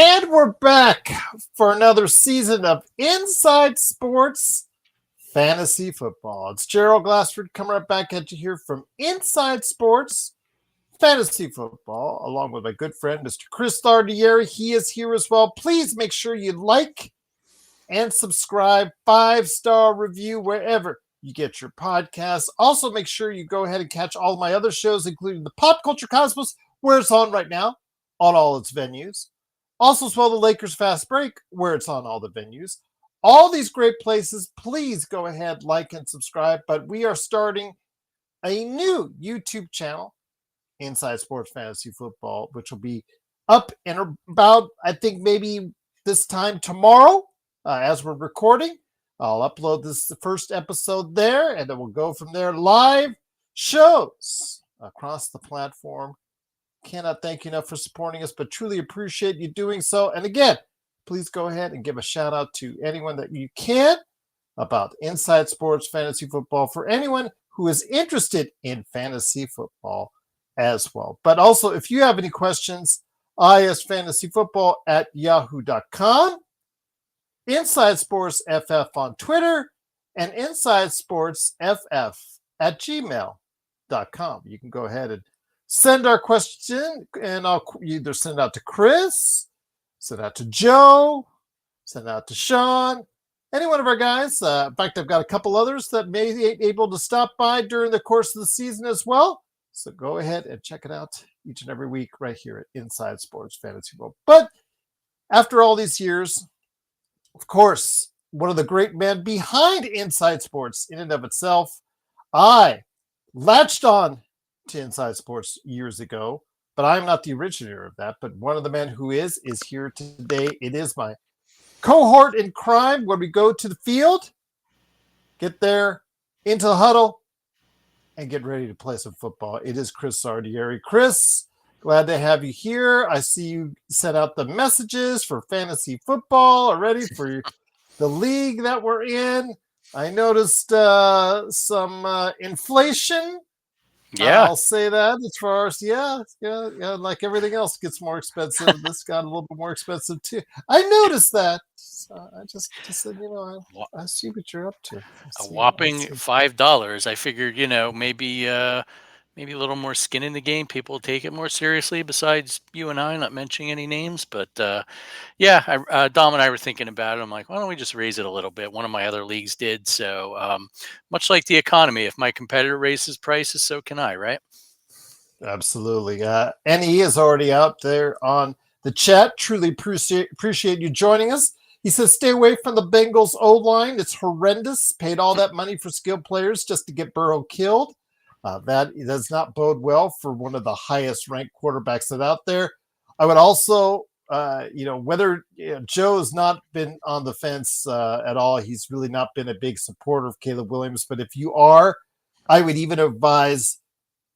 And we're back for another season of Inside Sports Fantasy Football. It's Gerald Glassford coming right back at you here from Inside Sports Fantasy Football, along with my good friend, Mr. Chris Lardieri. He is here as well. Please make sure you like and subscribe, 5-star review wherever you get your podcasts. Also, make sure you go ahead and catch all of my other shows, including the Pop Culture Cosmos, where it's on right now on all its venues. Also, as well, the Lakers Fast Break, where it's on all the venues. All these great places, please go ahead, like, and subscribe. But we are starting a new YouTube channel, Inside Sports Fantasy Football, which will be up in about, I think, maybe this time tomorrow as we're recording. I'll upload this first episode there, and then we'll go from there. Live shows across the platform. Cannot thank you enough for supporting us, but truly appreciate you doing so. And again, please go ahead and give a shout out to anyone that you can about Inside Sports Fantasy Football for anyone who is interested in fantasy football as well. But also, if you have any questions, isfantasyfootball@yahoo.com, Inside Sports FF on Twitter, and Inside Sports FF@gmail.com. You can go ahead and send our question, and I'll either send out to Chris, send out to Joe, send out to Sean, any one of our guys. In fact, I've got a couple others that may be able to stop by during the course of the season as well. So go ahead and check it out each and every week right here at Inside Sports Fantasy Football. But after all these years, of course, one of the great men behind Inside Sports in and of itself, I latched on to Inside Sports years ago, but I'm not the originator of that. But one of the men who is here today. It is my cohort in crime when we go to the field, get there, into the huddle, and get ready to play some football. It is Chris Lardieri. Chris, glad to have you here. I see you set out the messages for fantasy football already for the league that we're in. I noticed some inflation. Yeah. I'll say that as far as, like everything else gets more expensive. This got a little bit more expensive too. I noticed that. So I just said, I see what you're up to. A whopping $5. I figured, maybe a little more skin in the game. People take it more seriously besides you and I, not mentioning any names. But Dom and I were thinking about it. I'm like, why don't we just raise it a little bit? One of my other leagues did. So much like the economy, if my competitor raises prices, so can I, right? Absolutely. NE is already out there on the chat. Truly appreciate you joining us. He says, stay away from the Bengals O-line. It's horrendous. Paid all that money for skilled players just to get Burrow killed. That does not bode well for one of the highest ranked quarterbacks that out there. I would also, whether Joe's not been on the fence at all, he's really not been a big supporter of Caleb Williams. But if you are, I would even advise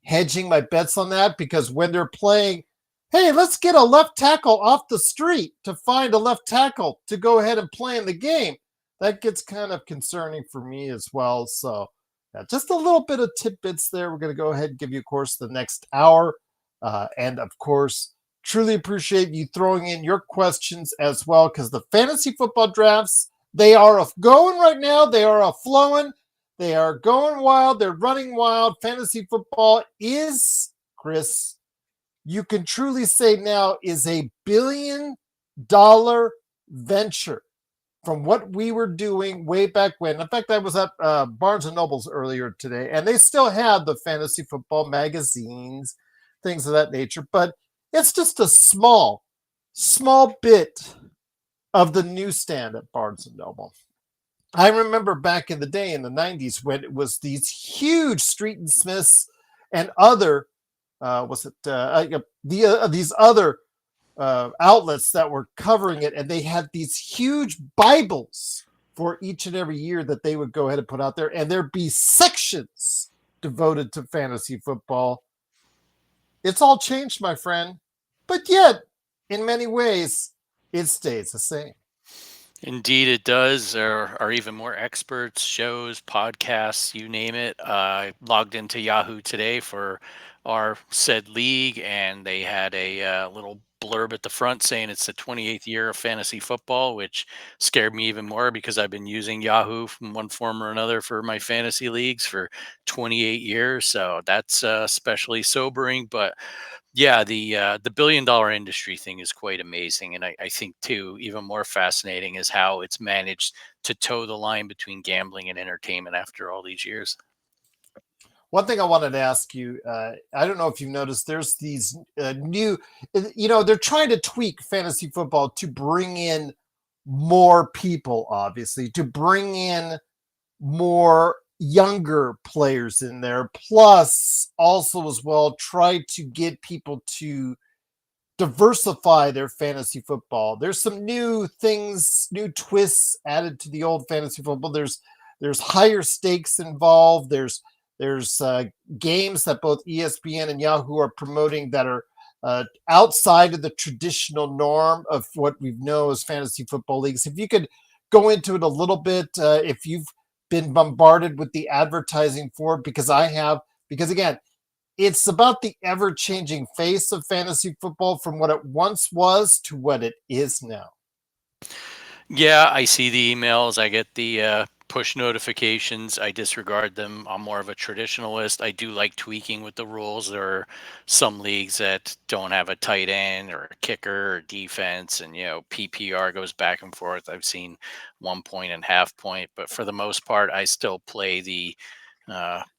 hedging my bets on that, because when they're playing, hey, let's get a left tackle off the street to find a left tackle to go ahead and play in the game, that gets kind of concerning for me as well. So just a little bit of tidbits there. We're going to go ahead and give you, of course, the next hour. And, of course, truly appreciate you throwing in your questions as well, because the fantasy football drafts, they are going right now. They are flowing. They are going wild. They're running wild. Fantasy football is, Chris, you can truly say now, is a $1 billion venture from what we were doing way back when. In fact, I was at Barnes & Noble's earlier today, and they still had the fantasy football magazines, things of that nature. But it's just a small bit of the newsstand at Barnes & Noble. I remember back in the day in the 90s when it was these huge Street and Smiths and other, these other outlets that were covering it, and they had these huge Bibles for each and every year that they would go ahead and put out there, and there'd be sections devoted to fantasy football. It's all changed, my friend, but yet, in many ways, it stays the same. Indeed, it does. There are even more experts, shows, podcasts, you name it. I logged into Yahoo today for our said league, and they had a little blurb at the front saying it's the 28th year of fantasy football, which scared me even more because I've been using Yahoo from one form or another for my fantasy leagues for 28 years. So that's especially sobering. But yeah, the $1 billion industry thing is quite amazing, and I think too even more fascinating is how it's managed to toe the line between gambling and entertainment after all these years. One thing I wanted to ask you, I don't know if you've noticed, there's these new, they're trying to tweak fantasy football to bring in more people, obviously, to bring in more younger players in there, plus also as well try to get people to diversify their fantasy football. There's some new things, new twists added to the old fantasy football. There's higher stakes involved. There's games that both ESPN and Yahoo are promoting that are outside of the traditional norm of what we know as fantasy football leagues. If you could go into it a little bit, if you've been bombarded with the advertising for it, because I have, because again, it's about the ever-changing face of fantasy football from what it once was to what it is now. Yeah, I see the emails. I get the push notifications. I disregard them. I'm more of a traditionalist. I do like tweaking with the rules. There are some leagues that don't have a tight end or a kicker or defense, and PPR goes back and forth. I've seen 1 point and half point, but for the most part, I still play the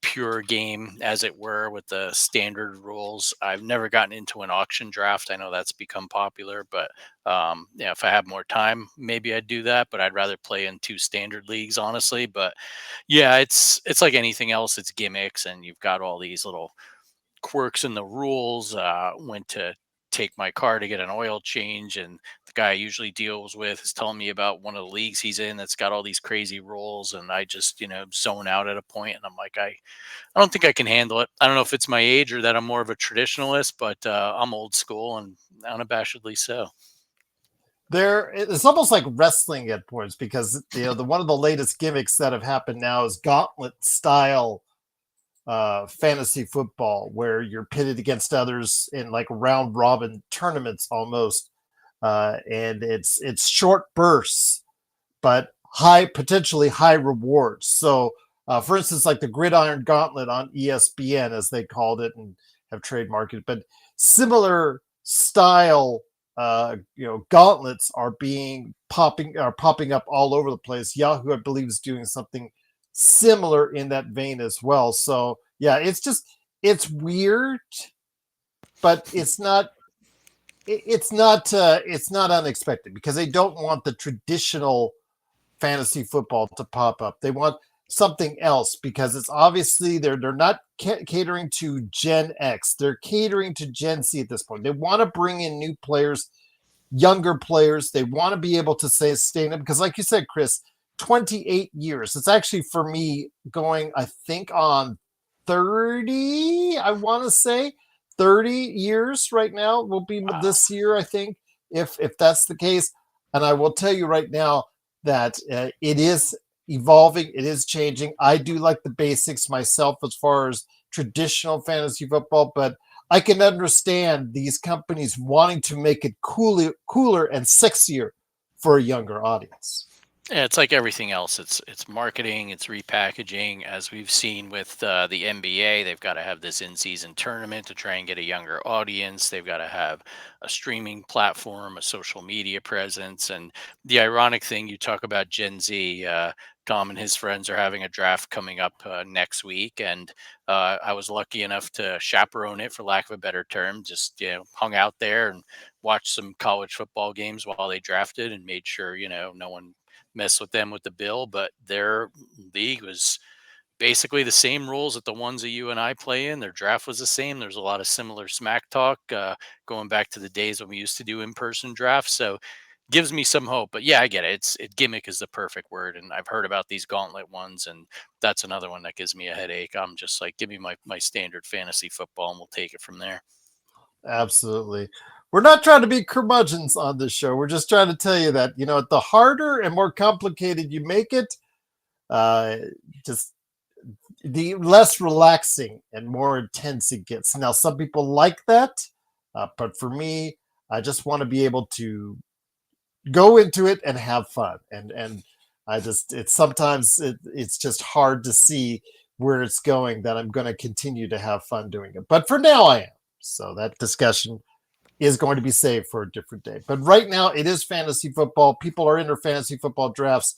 pure game, as it were, with the standard rules. I've never gotten into an auction draft. I know that's become popular, but yeah, if I have more time, maybe I'd do that. But I'd rather play in two standard leagues, honestly. But yeah, it's like anything else. It's gimmicks, and you've got all these little quirks in the rules. When to take my car to get an oil change, and the guy I usually deals with is telling me about one of the leagues he's in that's got all these crazy rules, and I just zone out at a point, and I'm like, I don't think I can handle it. I don't know if it's my age or that I'm more of a traditionalist, but I'm old school and unabashedly so. It's almost like wrestling at points, because the one of the latest gimmicks that have happened now is gauntlet style fantasy football, where you're pitted against others in like round robin tournaments almost, and it's short bursts but potentially high rewards. So, for instance, like the Gridiron Gauntlet on ESPN, as they called it and have trademarked it, but similar style, gauntlets are popping up all over the place. Yahoo, I believe, is doing something similar in that vein as well. So, yeah, it's weird, but it's not unexpected, because they don't want the traditional fantasy football to pop up. They want something else, because it's obviously they're not catering to Gen X. They're catering to Gen Z at this point. They want to bring in new players, younger players. They want to be able to sustain it, because like you said, Chris, 28 years. It's actually, for me, going, I think, on 30, I want to say 30 years right now will be Wow. this year, I think, if that's the case. And I will tell you right now that it is evolving, it is changing. I do like the basics myself as far as traditional fantasy football, but I can understand these companies wanting to make it cooler and sexier for a younger audience. Yeah, it's like everything else. It's marketing, it's repackaging. As we've seen with the NBA, they've got to have this in-season tournament to try and get a younger audience. They've got to have a streaming platform, a social media presence, and the ironic thing, you talk about Gen Z. Tom and his friends are having a draft coming up next week, and I was lucky enough to chaperone it, for lack of a better term. Just hung out there and watched some college football games while they drafted, and made sure no one mess with them with the bill. But their league was basically the same rules that the ones that you and I play in. Their draft was the same. There's a lot of similar smack talk, going back to the days when we used to do in-person drafts. So gives me some hope. But yeah, I get it. Gimmick is the perfect word, and I've heard about these gauntlet ones, and that's another one that gives me a headache. I'm just like, give me my standard fantasy football, and we'll take it from there. Absolutely. We're not trying to be curmudgeons on this show. We're just trying to tell you that, the harder and more complicated you make it, uh, just the less relaxing and more intense it gets. Now, some people like that, but for me, I just want to be able to go into it and have fun. And it's sometimes it's just hard to see where it's going, that I'm going to continue to have fun doing it. But for now I am. So that discussion is going to be saved for a different day. But right now it is fantasy football. People are in their fantasy football drafts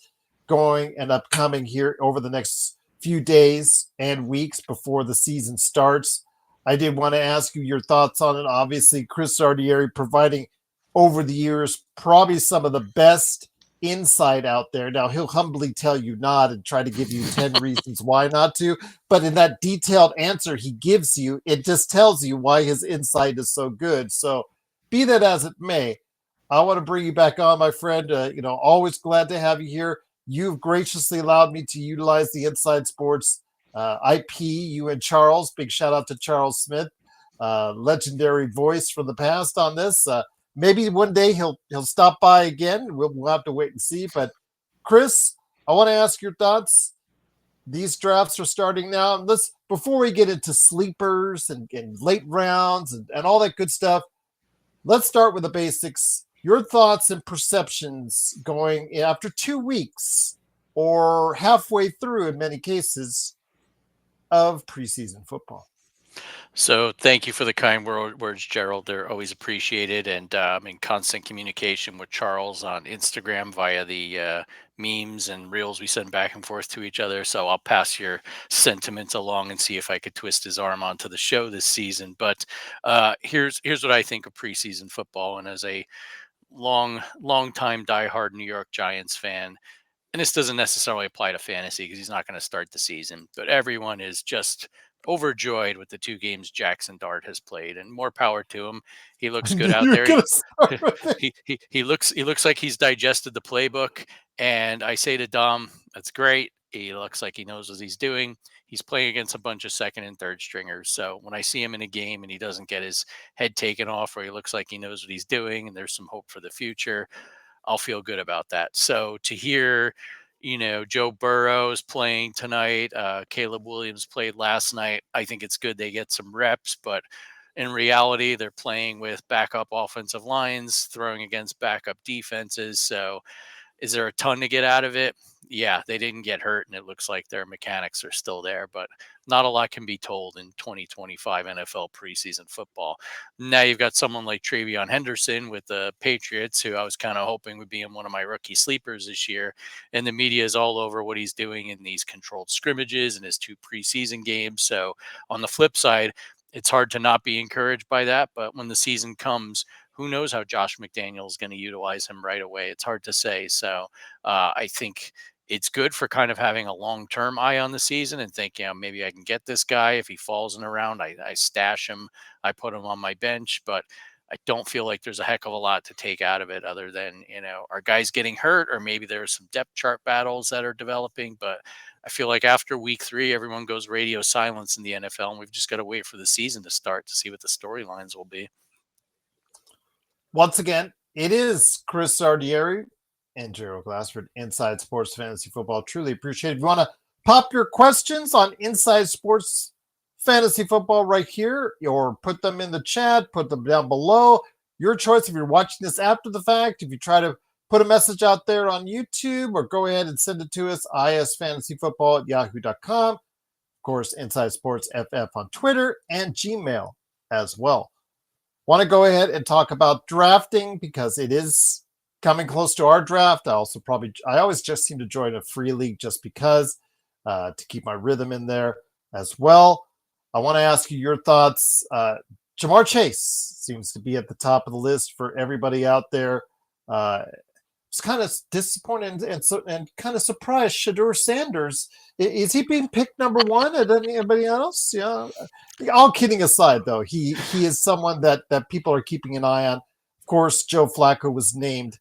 going and upcoming here over the next few days and weeks before the season starts. I did want to ask you your thoughts on it. Obviously, Chris Lardieri providing over the years probably some of the best insight out there. Now, he'll humbly tell you not and try to give you 10 reasons why not to. But in that detailed answer he gives you, it just tells you why his insight is so good. So be that as it may, I want to bring you back on, my friend. Always glad to have you here. You've graciously allowed me to utilize the Inside Sports IP, you and Charles. Big shout out to Charles Smith, legendary voice from the past on this. Maybe one day he'll stop by again. We'll have to wait and see. But Chris, I want to ask your thoughts. These drafts are starting now. Before we get into sleepers and late rounds and all that good stuff, let's start with the basics. Your thoughts and perceptions going after 2 weeks or halfway through, in many cases, of preseason football. So thank you for the kind words, Gerald. They're always appreciated, and I'm in constant communication with Charles on Instagram via the memes and reels we send back and forth to each other. So I'll pass your sentiments along and see if I could twist his arm onto the show this season. But here's what I think of preseason football, and as a long time diehard New York Giants fan, and this doesn't necessarily apply to fantasy because he's not going to start the season, but everyone is just overjoyed with the 2 games Jackson Dart has played, and more power to him. He looks good out there. He looks like he's digested the playbook, and I say to Dom, that's great. He looks like he knows what he's doing. He's playing against a bunch of second and third stringers. So when I see him in a game and he doesn't get his head taken off, or he looks like he knows what he's doing and there's some hope for the future, I'll feel good about that. So to hear, Joe Burrow's playing tonight, Caleb Williams played last night, I think it's good they get some reps, but in reality, they're playing with backup offensive lines, throwing against backup defenses. So is there a ton to get out of it? Yeah, they didn't get hurt, and it looks like their mechanics are still there, but not a lot can be told in 2025 NFL preseason football. Now you've got someone like Travion Henderson with the Patriots, who I was kind of hoping would be in one of my rookie sleepers this year, and the media is all over what he's doing in these controlled scrimmages and his 2 preseason games. So on the flip side, it's hard to not be encouraged by that, but when the season comes, who knows how Josh McDaniel is going to utilize him right away? It's hard to say. So I think it's good for kind of having a long-term eye on the season and think, maybe I can get this guy. If he falls in a round, I stash him. I put him on my bench, but I don't feel like there's a heck of a lot to take out of it other than, are guys getting hurt, or maybe there's some depth chart battles that are developing. But I feel like after week 3, everyone goes radio silence in the NFL, and we've just got to wait for the season to start to see what the storylines will be. Once again, it is Chris Lardieri and Gerald Glassford, Inside Sports Fantasy Football. Truly appreciate it. If you want to pop your questions on Inside Sports Fantasy Football right here, or put them in the chat, put them down below. Your choice if you're watching this after the fact. If you try to put a message out there on YouTube, or go ahead and send it to us, isfantasyfootball@yahoo.com. Of course, Inside Sports FF on Twitter and Gmail as well. Want to go ahead and talk about drafting because it is coming close to our draft. I always just seem to join a free league just because to keep my rhythm in there as well. I want to ask you your thoughts. Jamar Chase seems to be at the top of the list for everybody out there. It's kind of disappointed and kind of surprised. Shedeur Sanders, is he being picked number 1 at anybody else? Yeah. All kidding aside, though, he is someone that people are keeping an eye on. Of course, Joe Flacco was named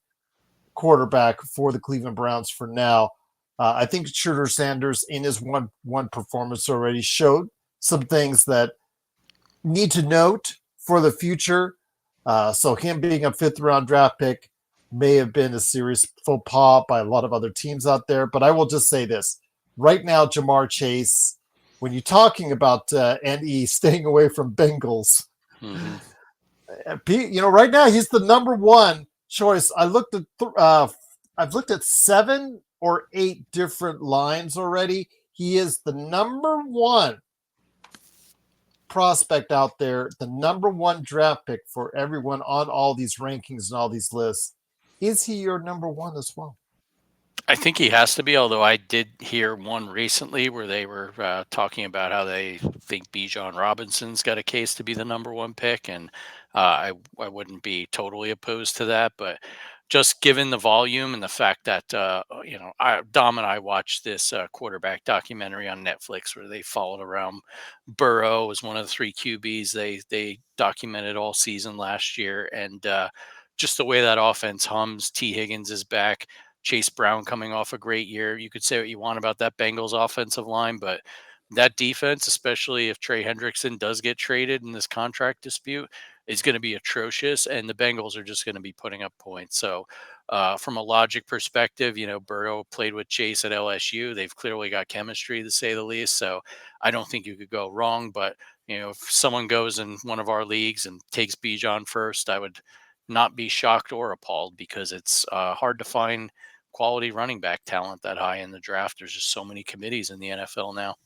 quarterback for the Cleveland Browns for now. I think Shedeur Sanders, in his one performance already, showed some things that need to note for the future. So him being a 5th-round draft pick may have been a serious faux pas by a lot of other teams out there. But I will just say this. Right now, Jamar Chase, when you're talking about NE staying away from Bengals, Right now he's the number one choice. I've looked at 7 or 8 different lines already. He is the number one prospect out there, the number one draft pick for everyone on all these rankings and all these lists. Is he your number one as well? I think he has to be, although I did hear one recently where they were talking about how they think Bijan Robinson's got a case to be the number one pick, and I wouldn't be totally opposed to that, but just given the volume and the fact that Dom and I watched this quarterback documentary on Netflix where they followed around Burrow as one of the 3 QBs they documented all season last year, and just the way that offense hums. T. Higgins is back. Chase Brown coming off a great year. You could say what you want about that Bengals offensive line, but that defense, especially if Trey Hendrickson does get traded in this contract dispute, is going to be atrocious, and the Bengals are just going to be putting up points. So, from a logic perspective, Burrow played with Chase at LSU. They've clearly got chemistry, to say the least. So, I don't think you could go wrong. But if someone goes in one of our leagues and takes Bijan first, I would not be shocked or appalled because it's hard to find quality running back talent that high in the draft. There's just so many committees in the NFL now.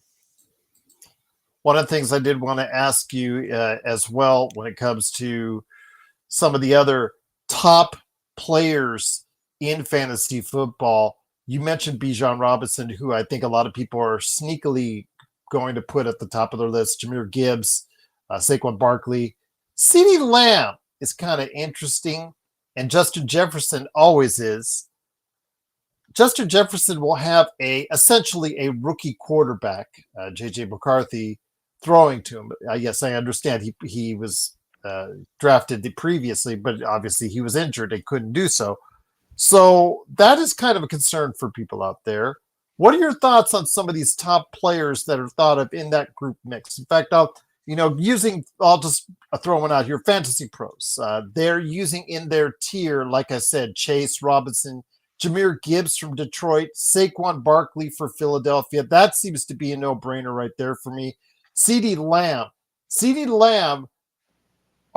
One of the things I did want to ask you as well when it comes to some of the other top players in fantasy football, you mentioned Bijan Robinson, who I think a lot of people are sneakily going to put at the top of their list. Jahmyr Gibbs, Saquon Barkley, CeeDee Lamb is kind of interesting, and Justin Jefferson always is. Justin Jefferson will have essentially a rookie quarterback, J.J. McCarthy, throwing to him. Yes, I understand he was drafted previously, but obviously he was injured and couldn't do so. So that is kind of a concern for people out there. What are your thoughts on some of these top players that are thought of in that group mix? In fact, I'll just throw one out here, Fantasy Pros. They're using in their tier, like I said, Chase Robinson, Jahmyr Gibbs from Detroit, Saquon Barkley for Philadelphia. That seems to be a no-brainer right there for me. CeeDee Lamb. CeeDee Lamb,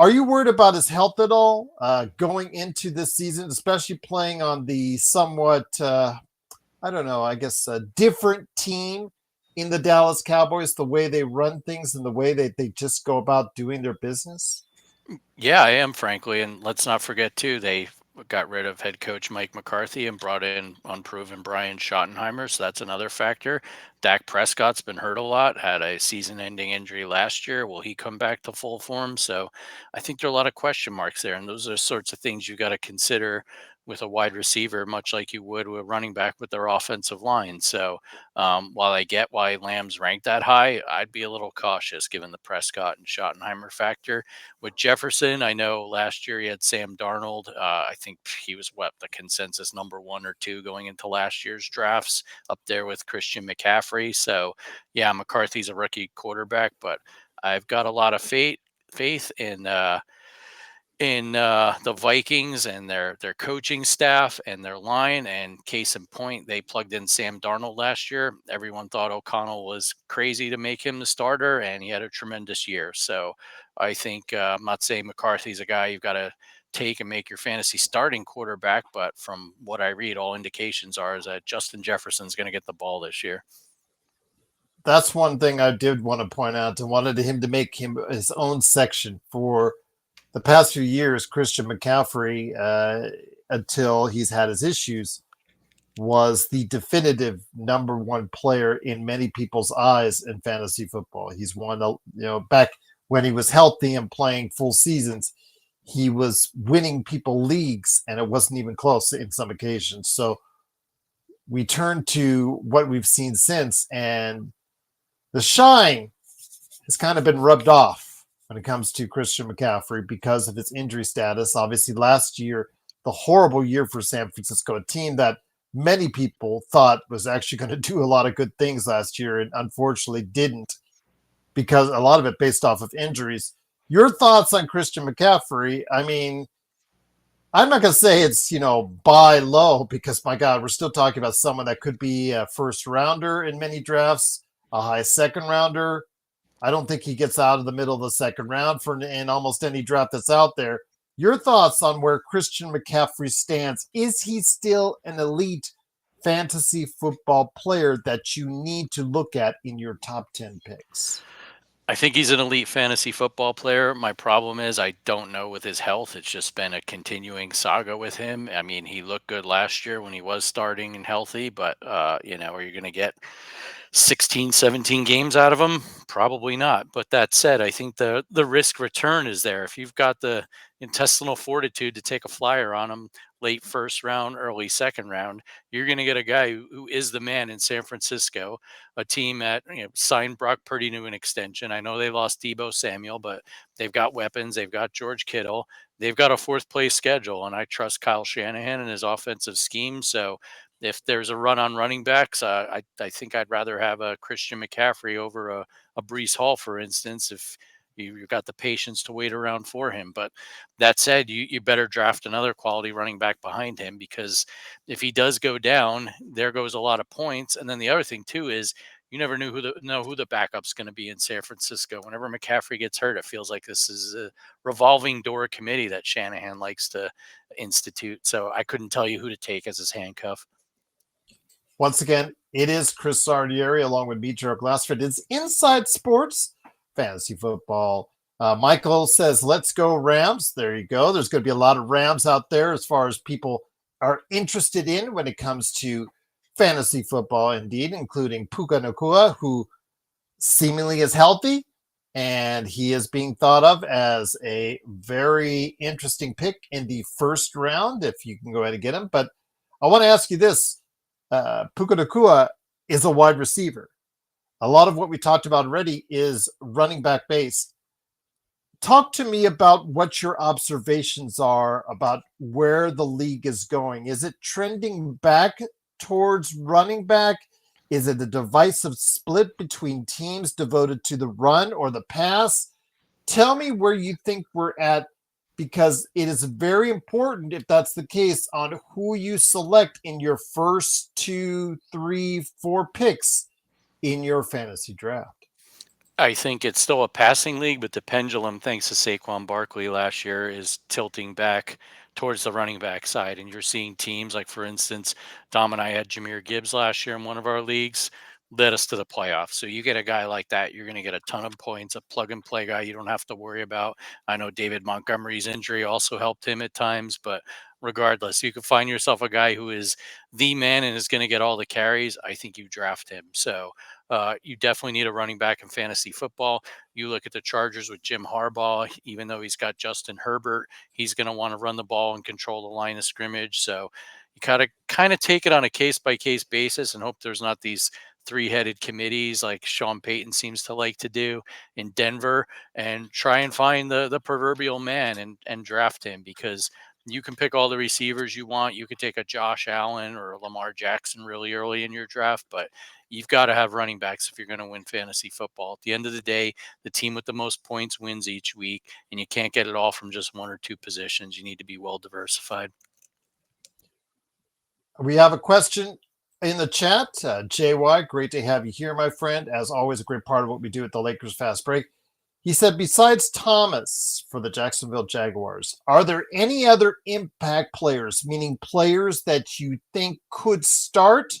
are you worried about his health at all going into this season, especially playing on the somewhat, different team in the Dallas Cowboys, the way they run things and the way that they just go about doing their business? Yeah, I am, frankly. And let's not forget, too, they got rid of head coach Mike McCarthy and brought in unproven Brian Schottenheimer. So that's another factor. Dak Prescott's been hurt a lot, had a season ending injury last year. Will he come back to full form? So I think there are a lot of question marks there. And those are the sorts of things you got to consider with a wide receiver, much like you would with running back with their offensive line. So while I get why Lamb's ranked that high, I'd be a little cautious given the Prescott and Schottenheimer factor. With Jefferson, I know last year he had Sam Darnold. I think he was the consensus number 1 or 2 going into last year's drafts, up there with Christian McCaffrey. So, yeah, McCarthy's a rookie quarterback, but I've got a lot of faith in the Vikings and their coaching staff and their line. And case in point, they plugged in Sam Darnold last year. Everyone thought O'Connell was crazy to make him the starter, and he had a tremendous year. So I think I'm not saying McCarthy's a guy you've got to take and make your fantasy starting quarterback, but from what I read, all indications are is that Justin Jefferson's going to get the ball this year. That's one thing I did want to point out and wanted him to make him his own section for the past few years. Christian McCaffrey, until he's had his issues, was the definitive number 1 player in many people's eyes in fantasy football. He's won, back when he was healthy and playing full seasons, he was winning people leagues, and it wasn't even close in some occasions. So we turn to what we've seen since, and the shine has kind of been rubbed off when it comes to Christian McCaffrey because of his injury status. Obviously, last year, the horrible year for San Francisco, a team that many people thought was actually going to do a lot of good things last year and unfortunately didn't, because a lot of it based off of injuries. Your thoughts on Christian McCaffrey? I mean, I'm not going to say it's, buy low, because, my God, we're still talking about someone that could be a first rounder in many drafts, a high second rounder. I don't think he gets out of the middle of the second round for in almost any draft that's out there. Your thoughts on where Christian McCaffrey stands? Is he still an elite fantasy football player that you need to look at in your top 10 picks? I think he's an elite fantasy football player. My problem is I don't know with his health. It's just been a continuing saga with him. I mean, he looked good last year when he was starting and healthy, but are you going to get 16, 17 games out of him? Probably not. But that said, I think the risk return is there. If you've got the intestinal fortitude to take a flyer on him late first round, early second round, you're going to get a guy who is the man in San Francisco, a team that signed Brock Purdy to an extension. I know they lost Debo Samuel, but they've got weapons. They've got George Kittle. They've got a fourth place schedule, and I trust Kyle Shanahan and his offensive scheme. So if there's a run on running backs, I think I'd rather have a Christian McCaffrey over a Brees Hall, for instance, if you've got the patience to wait around for him. But that said, you better draft another quality running back behind him, because if he does go down, there goes a lot of points. And then the other thing too is you never know who the backup's going to be in San Francisco. Whenever McCaffrey gets hurt, it feels like this is a revolving door committee that Shanahan likes to institute. So I couldn't tell you who to take as his handcuff. Once again, it is Chris Lardieri along with me, Gerald Glassford. It's Inside Sports Fantasy Football. Michael says, let's go Rams. There you go. There's going to be a lot of Rams out there as far as people are interested in when it comes to fantasy football, indeed, including Puka Nacua, who seemingly is healthy, and he is being thought of as a very interesting pick in the first round if you can go ahead and get him. But I want to ask you this. Puka Nacua is a wide receiver. A lot of what we talked about already is running back based. Talk to me about what your observations are about where the league is going. Is it trending back towards running back? Is it a divisive split between teams devoted to the run or the pass? Tell me where you think we're at, because it is very important, if that's the case, on who you select in your first 2, 3, 4 picks in your fantasy draft. I think it's still a passing league, but the pendulum, thanks to Saquon Barkley last year, is tilting back towards the running back side. And you're seeing teams like, for instance, Dom and I had Jameer Gibbs last year in one of our leagues, led us to the playoffs. So you get a guy like that, you're going to get a ton of points, a plug and play guy you don't have to worry about. I know David Montgomery's injury also helped him at times, but regardless, you can find yourself a guy who is the man and is going to get all the carries. I think you draft him. So you definitely need a running back in fantasy football. You look at the Chargers with Jim Harbaugh, even though he's got Justin Herbert, he's going to want to run the ball and control the line of scrimmage. So you gotta kind of take it on a case by case basis and hope there's not these three-headed committees like Sean Payton seems to like to do in Denver, and try and find the proverbial man and draft him, because you can pick all the receivers you want. You could take a Josh Allen or a Lamar Jackson really early in your draft, but you've got to have running backs if you're going to win fantasy football. At the end of the day, the team with the most points wins each week, and you can't get it all from just one or two positions. You need to be well diversified. We have a question in the chat. JY, great to have you here, my friend. As always, a great part of what we do at the Lakers Fast Break. He said, besides Thomas for the Jacksonville Jaguars, are there any other impact players, meaning players that you think could start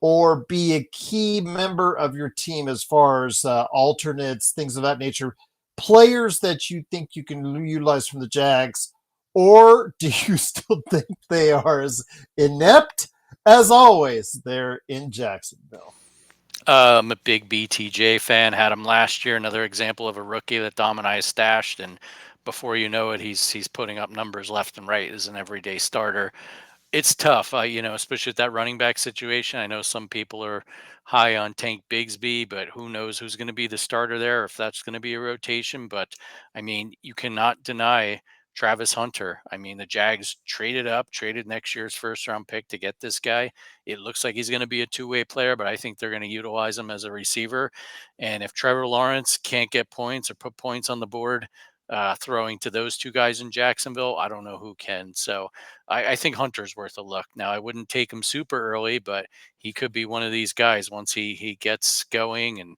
or be a key member of your team as far as alternates, things of that nature, players that you think you can utilize from the Jags? Or do you still think they are as inept as always there in Jacksonville? I'm a big BTJ fan. Had him last year. Another example of a rookie that Dom and I stashed, and before you know it, he's putting up numbers left and right as an everyday starter. It's tough, especially with that running back situation. I know some people are high on Tank Bigsby, but who knows who's going to be the starter there, if that's going to be a rotation. But I mean, you cannot deny Travis Hunter. I mean, the Jags traded next year's first round pick to get this guy. It looks like he's going to be a two-way player, but I think they're going to utilize him as a receiver. And if Trevor Lawrence can't get points or put points on the board, throwing to those two guys in Jacksonville, I don't know who can. So I think Hunter's worth a look. Now I wouldn't take him super early, but he could be one of these guys once he gets going, and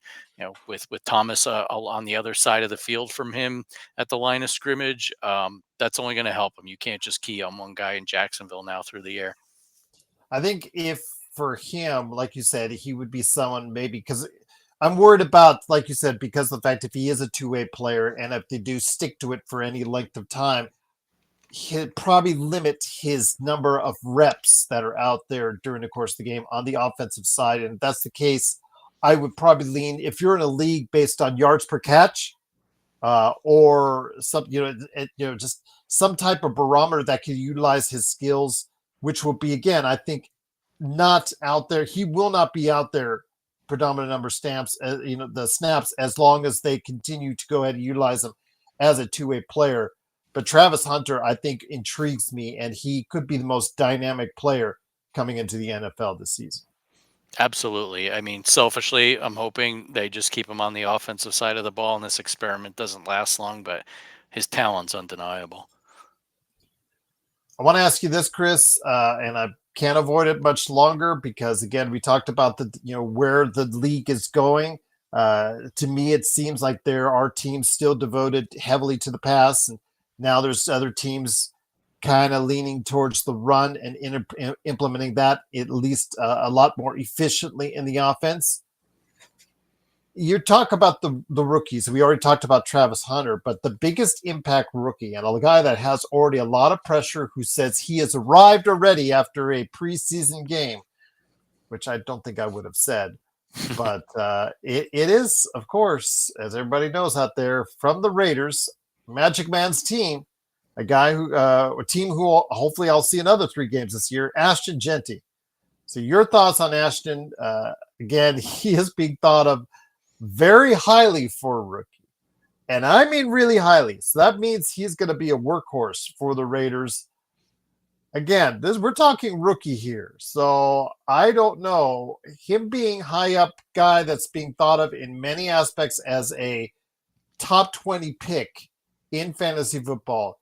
with Thomas on the other side of the field from him at the line of scrimmage, that's only going to help him. You can't just key on one guy in Jacksonville now through the air. I think if for him, like you said, he would be someone maybe because I'm worried about, like you said, because of the fact if he is a two-way player and if they do stick to it for any length of time, he'll probably limit his number of reps that are out there during the course of the game on the offensive side. And if that's the case, I would probably lean, if you're in a league based on yards per catch, or some, just some type of barometer that can utilize his skills, which will be, again, I think, not out there. He will not be out there predominant number of stamps, the snaps, as long as they continue to go ahead and utilize him as a two-way player. But Travis Hunter, I think, intrigues me, and he could be the most dynamic player coming into the NFL this season. Absolutely. I mean, selfishly, I'm hoping they just keep him on the offensive side of the ball and this experiment doesn't last long, but his talent's undeniable. I want to ask you this, Chris, and I can't avoid it much longer because, again, we talked about where the league is going. To me, it seems like there are teams still devoted heavily to the pass, and now there's other teams kind of leaning towards the run and implementing that at least a lot more efficiently in the offense. You talk about the rookies. We already talked about Travis Hunter, but the biggest impact rookie and a guy that has already a lot of pressure who says he has arrived already after a preseason game, which I don't think I would have said. But it is, of course, as everybody knows out there, from the Raiders, Magic Man's team, a guy a team who hopefully I'll see another 3 games this year, Ashton Jeanty. So your thoughts on Ashton? Again, he is being thought of very highly for a rookie. And I mean really highly. So that means he's going to be a workhorse for the Raiders. Again, we're talking rookie here. So I don't know. Him being high up guy that's being thought of in many aspects as a top 20 pick in fantasy football.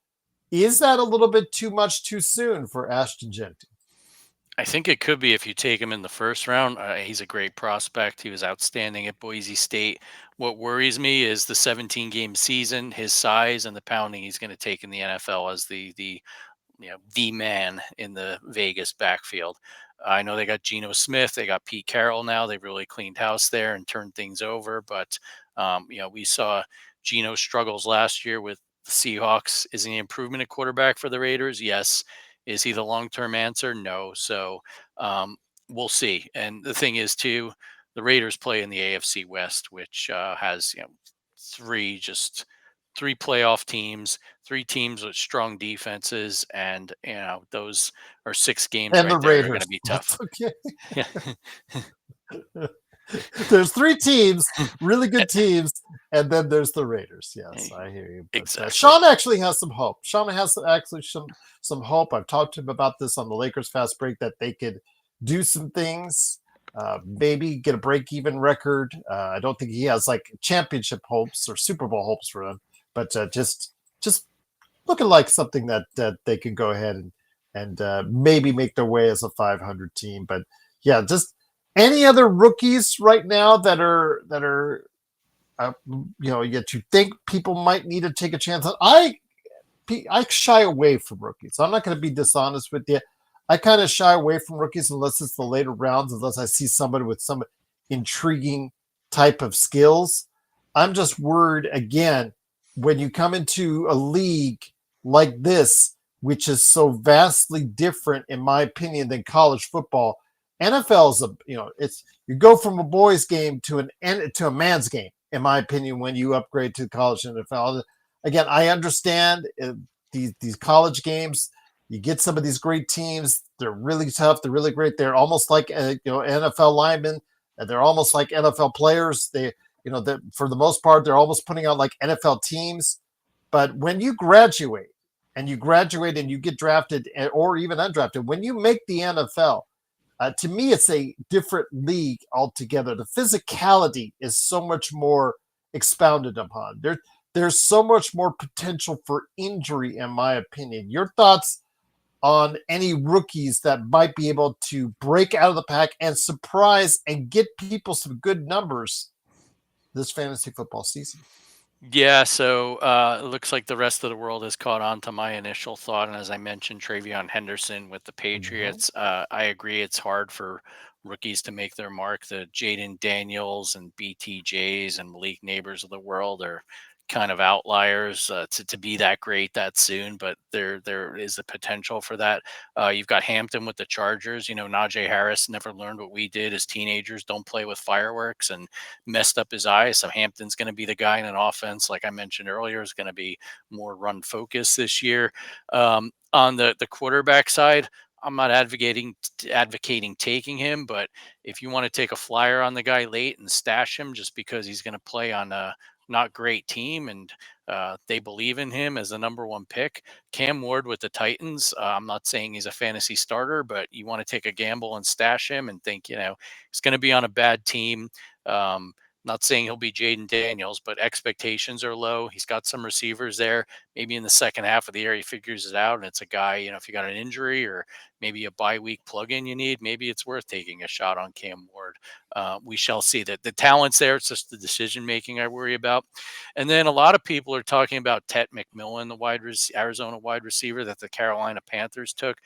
Is that a little bit too much too soon for Ashton Jeanty? I think it could be if you take him in the first round. He's a great prospect. He was outstanding at Boise State. What worries me is the 17-game season, his size, and the pounding he's going to take in the NFL as the man in the Vegas backfield. I know they got Geno Smith, they got Pete Carroll now. They've really cleaned house there and turned things over. But we saw Geno struggles last year with the Seahawks. Is he an improvement at quarterback for the Raiders? Yes. Is he the long-term answer? No. So we'll see. And the thing is, too, the Raiders play in the AFC West, which has three playoff teams, 3 teams with strong defenses, and those are 6 games and right the there Raiders are going to be tough. Okay. There's 3 teams, really good teams, and then there's the Raiders. Yes, I hear you. But, exactly. Sean actually has some hope. Sean has actually some hope. I've talked to him about this on the Lakers Fast Break, that they could do some things, maybe get a break-even record. I don't think he has like championship hopes or Super Bowl hopes for them, but just looking like something that they can go ahead and maybe make their way as a 500 team. But yeah, just any other rookies right now that are yet you think people might need to take a chance on? I shy away from rookies. I'm not going to be dishonest with you. I kind of shy away from rookies unless it's the later rounds, unless I see somebody with some intriguing type of skills. I'm just worried, again, when you come into a league like this, which is so vastly different, in my opinion, than college football. NFL is you go from a boys' game to a man's game, in my opinion, when you upgrade to college NFL. Again, I understand these college games. You get some of these great teams. They're really tough. They're really great. They're almost like NFL linemen. They're almost like NFL players. For the most part, they're almost putting out like NFL teams. But when you graduate and you get drafted or even undrafted, when you make the NFL, to me, it's a different league altogether. The physicality is so much more expounded upon. there's so much more potential for injury, in my opinion. Your thoughts on any rookies that might be able to break out of the pack and surprise and get people some good numbers this fantasy football season? Yeah, so it looks like the rest of the world has caught on to my initial thought. And as I mentioned, Travion Henderson with the Mhm. Patriots, I agree it's hard for rookies to make their mark. The Jaden Daniels and BTJs and Malik Neighbors of the world are kind of outliers to be that great that soon, but there is the potential for that. You've got Hampton with the Chargers. You know, Najee Harris never learned what we did as teenagers: don't play with fireworks, and messed up his eyes. So Hampton's going to be the guy in an offense, like I mentioned earlier, is going to be more run focused this year. On the quarterback side, I'm not advocating taking him, but if you want to take a flyer on the guy late and stash him just because he's going to play on a not great team and they believe in him as the number one pick, Cam Ward with the Titans. I'm not saying he's a fantasy starter, but you want to take a gamble and stash him and think, he's going to be on a bad team. Um, Not saying he'll be Jaden Daniels, but expectations are low. He's got some receivers there. Maybe in the second half of the year, he figures it out. And it's a guy, if you got an injury or maybe a bye week plug in you need, maybe it's worth taking a shot on Cam Ward. We shall see that the talent's there. It's just the decision making I worry about. And then a lot of people are talking about Tet McMillan, the Arizona wide receiver that the Carolina Panthers took.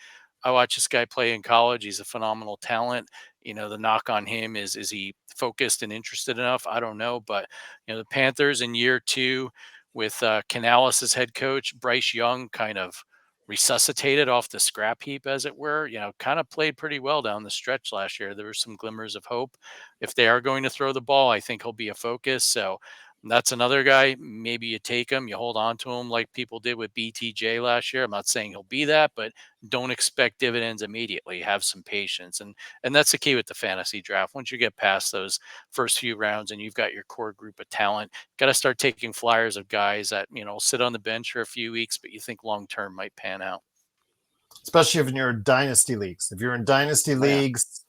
I watched this guy play in college. He's a phenomenal talent. The knock on him is he focused and interested enough? I don't know, but the Panthers in year two with Canales as head coach, Bryce Young kind of resuscitated off the scrap heap, as it were. Kind of played pretty well down the stretch last year. There were some glimmers of hope. If they are going to throw the ball, I think he'll be a focus. So that's another guy. Maybe you take him, you hold on to him like people did with BTJ last year. I'm not saying he'll be that, but don't expect dividends immediately. Have some patience, and that's the key with the fantasy draft. Once you get past those first few rounds and you've got your core group of talent, got to start taking flyers of guys that sit on the bench for a few weeks, but you think long term might pan out. Especially if you're in dynasty leagues. If you're in dynasty Oh, yeah. leagues,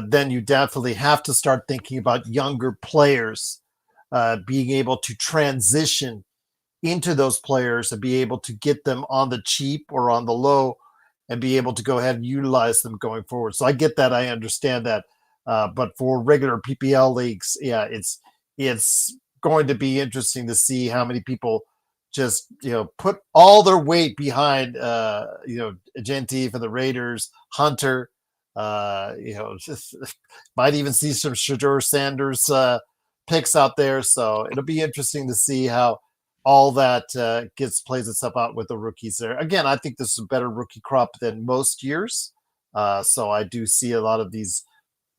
then you definitely have to start thinking about younger players being able to transition into those players and be able to get them on the cheap or on the low and be able to go ahead and utilize them going forward. So I get that. I understand that. But for regular PPL leagues, yeah, it's going to be interesting to see how many people just put all their weight behind Genti for the Raiders, Hunter, just might even see some Shadur Sanders picks out there. So it'll be interesting to see how all that plays itself out with the rookies there. Again, I think this is a better rookie crop than most years. So I do see a lot of these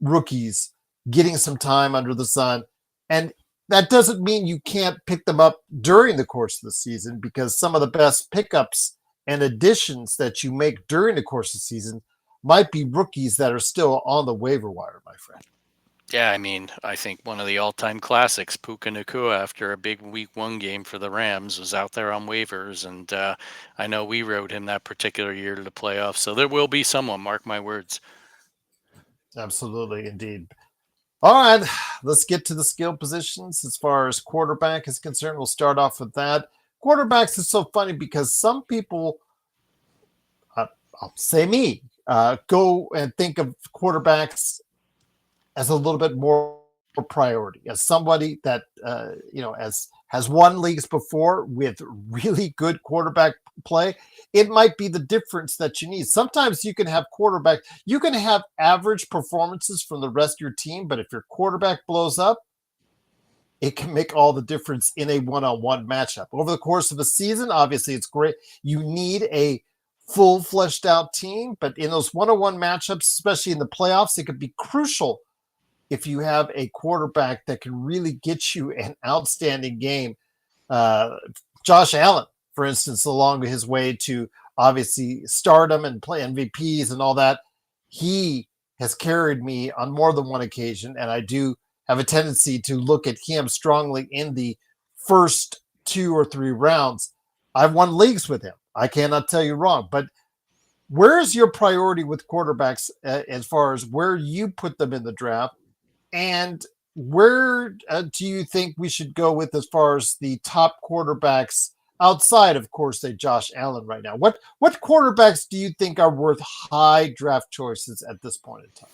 rookies getting some time under the sun. And that doesn't mean you can't pick them up during the course of the season, because some of the best pickups and additions that you make during the course of the season might be rookies that are still on the waiver wire, my friend. Yeah, I mean, I think one of the all-time classics, Puka Nakua, after a big Week 1 game for the Rams, was out there on waivers, and I know we rode him that particular year to the playoffs. So there will be someone, mark my words. Absolutely, indeed. All right, let's get to the skill positions. As far as quarterback is concerned, we'll start off with that. Quarterbacks is so funny because some people, I'll say me, go and think of quarterbacks as a little bit more priority, as somebody that as has won leagues before with really good quarterback play. It might be the difference that you need. Sometimes you can have you can have average performances from the rest of your team, but if your quarterback blows up, it can make all the difference in a one-on-one matchup. Over the course of a season, obviously it's great. You need a full fleshed out team, but in those one-on-one matchups, especially in the playoffs, it could be crucial if you have a quarterback that can really get you an outstanding game. Josh Allen, for instance, along his way to obviously stardom and play MVPs and all that, he has carried me on more than one occasion, and I do have a tendency to look at him strongly in the first 2 or 3 rounds. I've won leagues with him. I cannot tell you wrong, but where is your priority with quarterbacks as far as where you put them in the draft? And where do you think we should go with as far as the top quarterbacks outside, of course, say Josh Allen right now? What quarterbacks do you think are worth high draft choices at this point in time?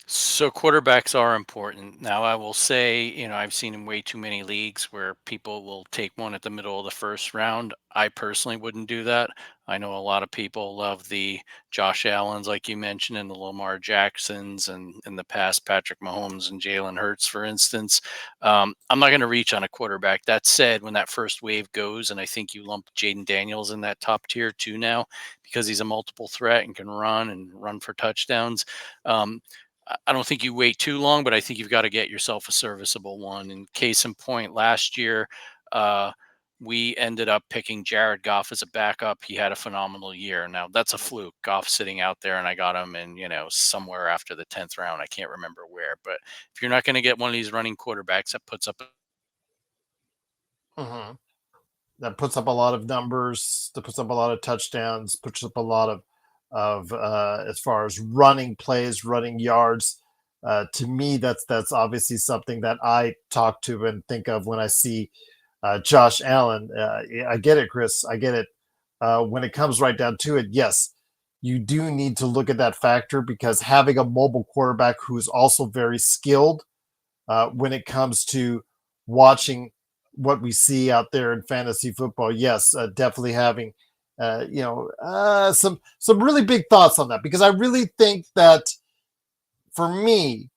So quarterbacks are important. Now I will say, I've seen in way too many leagues where people will take one at the middle of the first round. I personally wouldn't do that. I know a lot of people love the Josh Allens, like you mentioned, and the Lamar Jacksons, and in the past Patrick Mahomes and Jalen Hurts, for instance. I'm not going to reach on a quarterback. That said, when that first wave goes, and I think you lump Jaden Daniels in that top tier too now, because he's a multiple threat and can run and run for touchdowns. Um, I don't think you wait too long, but I think you've got to get yourself a serviceable one. And case in point, last year, uh, we ended up picking Jared Goff as a backup. He had a phenomenal year. Now that's a fluke. Goff sitting out there, and I got him in, somewhere after the 10th round. I can't remember where. But if you're not going to get one of these running quarterbacks that puts up, Mm-hmm. That puts up a lot of numbers, that puts up a lot of touchdowns, puts up a lot of as far as running plays, running yards. To me, that's obviously something that I talk to and think of when I see Josh Allen. I get it, Chris. I get it. When it comes right down to it, yes, you do need to look at that factor because having a mobile quarterback who's also very skilled when it comes to watching what we see out there in fantasy football. Yes, definitely having some really big thoughts on that because I really think that for me,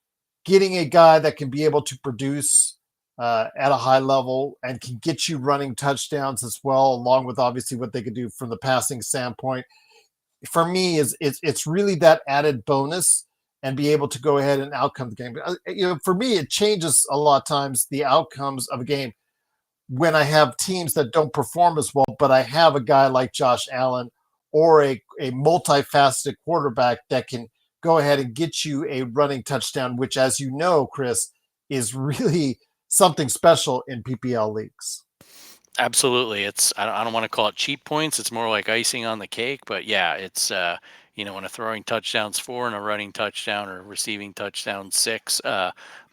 getting a guy that can be able to produce at a high level and can get you running touchdowns as well, along with obviously what they could do from the passing standpoint, for me is it's really that added bonus and be able to go ahead and outcome the game. For me, it changes a lot of times the outcomes of a game when I have teams that don't perform as well, but I have a guy like Josh Allen or a multifaceted quarterback that can go ahead and get you a running touchdown, which, as you know, Chris, is really something special in PPL leagues. absolutely. I don't want to call it cheap points. It's more like icing on the cake. But yeah, it's when a throwing touchdown's 4 and a running touchdown or receiving touchdown 6,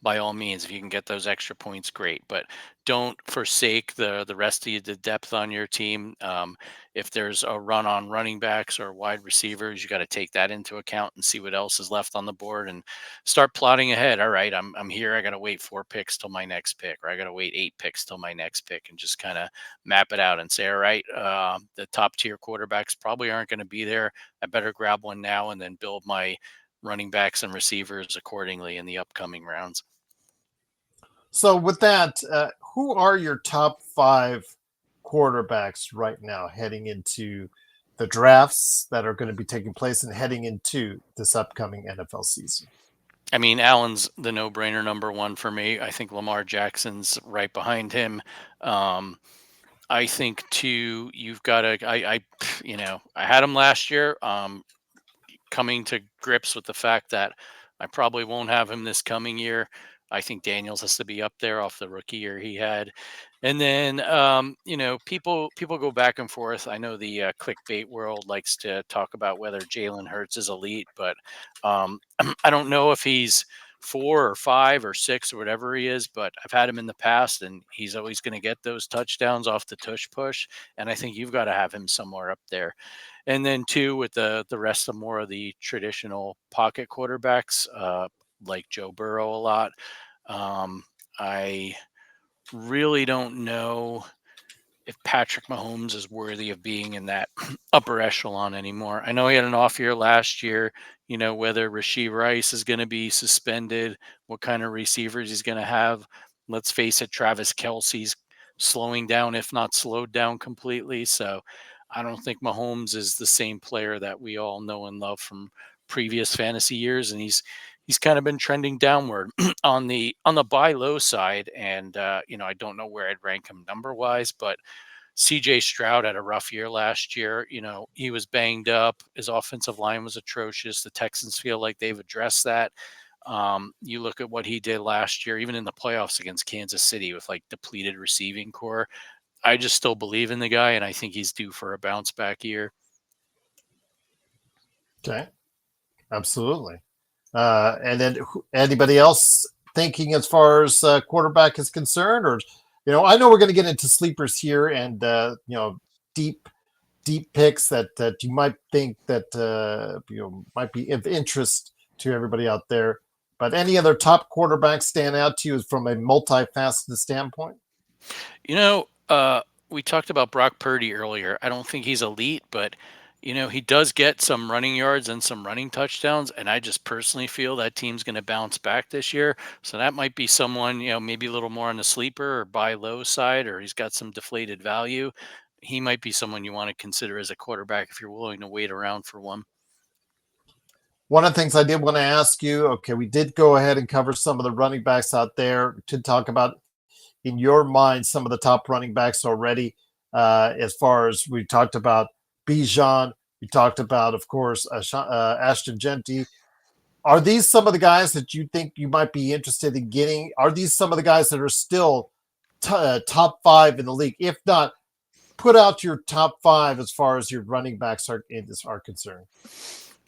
by all means, if you can get those extra points, great. But don't forsake the rest of the depth on your team. If there's a run on running backs or wide receivers, you got to take that into account and see what else is left on the board and start plotting ahead. All right, I'm here. I got to wait 4 picks till my next pick, or I got to wait 8 picks till my next pick, and just kind of map it out and say, all right, the top tier quarterbacks probably aren't going to be there. I better grab one now and then build my running backs and receivers accordingly in the upcoming rounds. So, with that, who are your top 5 quarterbacks right now heading into the drafts that are going to be taking place and heading into this upcoming NFL season? I mean, Allen's the no-brainer number one for me. I think Lamar Jackson's right behind him. Um, I think too, you've got to. I had him last year. Coming to grips with the fact that I probably won't have him this coming year. I think Daniels has to be up there off the rookie year he had. And then, people go back and forth. I know the clickbait world likes to talk about whether Jalen Hurts is elite, but I don't know if he's 4 or 5 or 6 or whatever he is, but I've had him in the past and he's always going to get those touchdowns off the tush push. And I think you've got to have him somewhere up there. And then two, with the rest of more of the traditional pocket quarterbacks, like Joe Burrow a lot. I really don't know if Patrick Mahomes is worthy of being in that upper echelon anymore. I know he had an off year last year. Whether Rasheed Rice is going to be suspended, what kind of receivers he's going to have. Let's face it, Travis Kelsey's slowing down, if not slowed down completely. So I don't think Mahomes is the same player that we all know and love from previous fantasy years, and he's kind of been trending downward on the buy low side. And I don't know where I'd rank him number wise, but CJ Stroud had a rough year last year. He was banged up. His offensive line was atrocious. The Texans feel like they've addressed that. You look at what he did last year, even in the playoffs against Kansas City with like depleted receiving core. I just still believe in the guy, and I think he's due for a bounce back year. Okay, absolutely. And then anybody else thinking as far as quarterback is concerned, or I know we're going to get into sleepers here and deep deep picks that you might think that might be of interest to everybody out there. But any other top quarterbacks stand out to you from a multifaceted standpoint? You know, we talked about Brock Purdy earlier. I don't think he's elite, but he does get some running yards and some running touchdowns. And I just personally feel that team's going to bounce back this year. So that might be someone, maybe a little more on the sleeper or buy low side, or he's got some deflated value. He might be someone you want to consider as a quarterback if you're willing to wait around for one. One of the things I did want to ask you, okay, we did go ahead and cover some of the running backs out there to talk about, in your mind, some of the top running backs already. As far as we talked about Bijan, we talked about, of course, Ashton Genty. Are these some of the guys that you think you might be interested in getting? Are these some of the guys that are still top five in the league? If not, put out your top five as far as your running backs are concerned.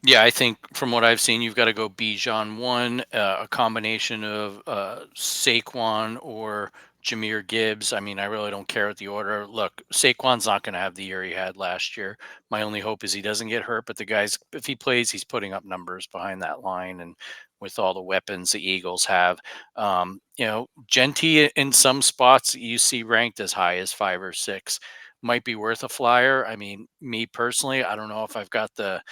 Yeah, I think from what I've seen, you've got to go Bijan one, a combination of Saquon or Jameer Gibbs. I mean, I really don't care what the order. Look, Saquon's not going to have the year he had last year. My only hope is he doesn't get hurt. But the guys, if he plays, he's putting up numbers behind that line, and with all the weapons the Eagles have, Genty in some spots you see ranked as high as 5 or 6 might be worth a flyer. I mean, me personally, I don't know if I've got the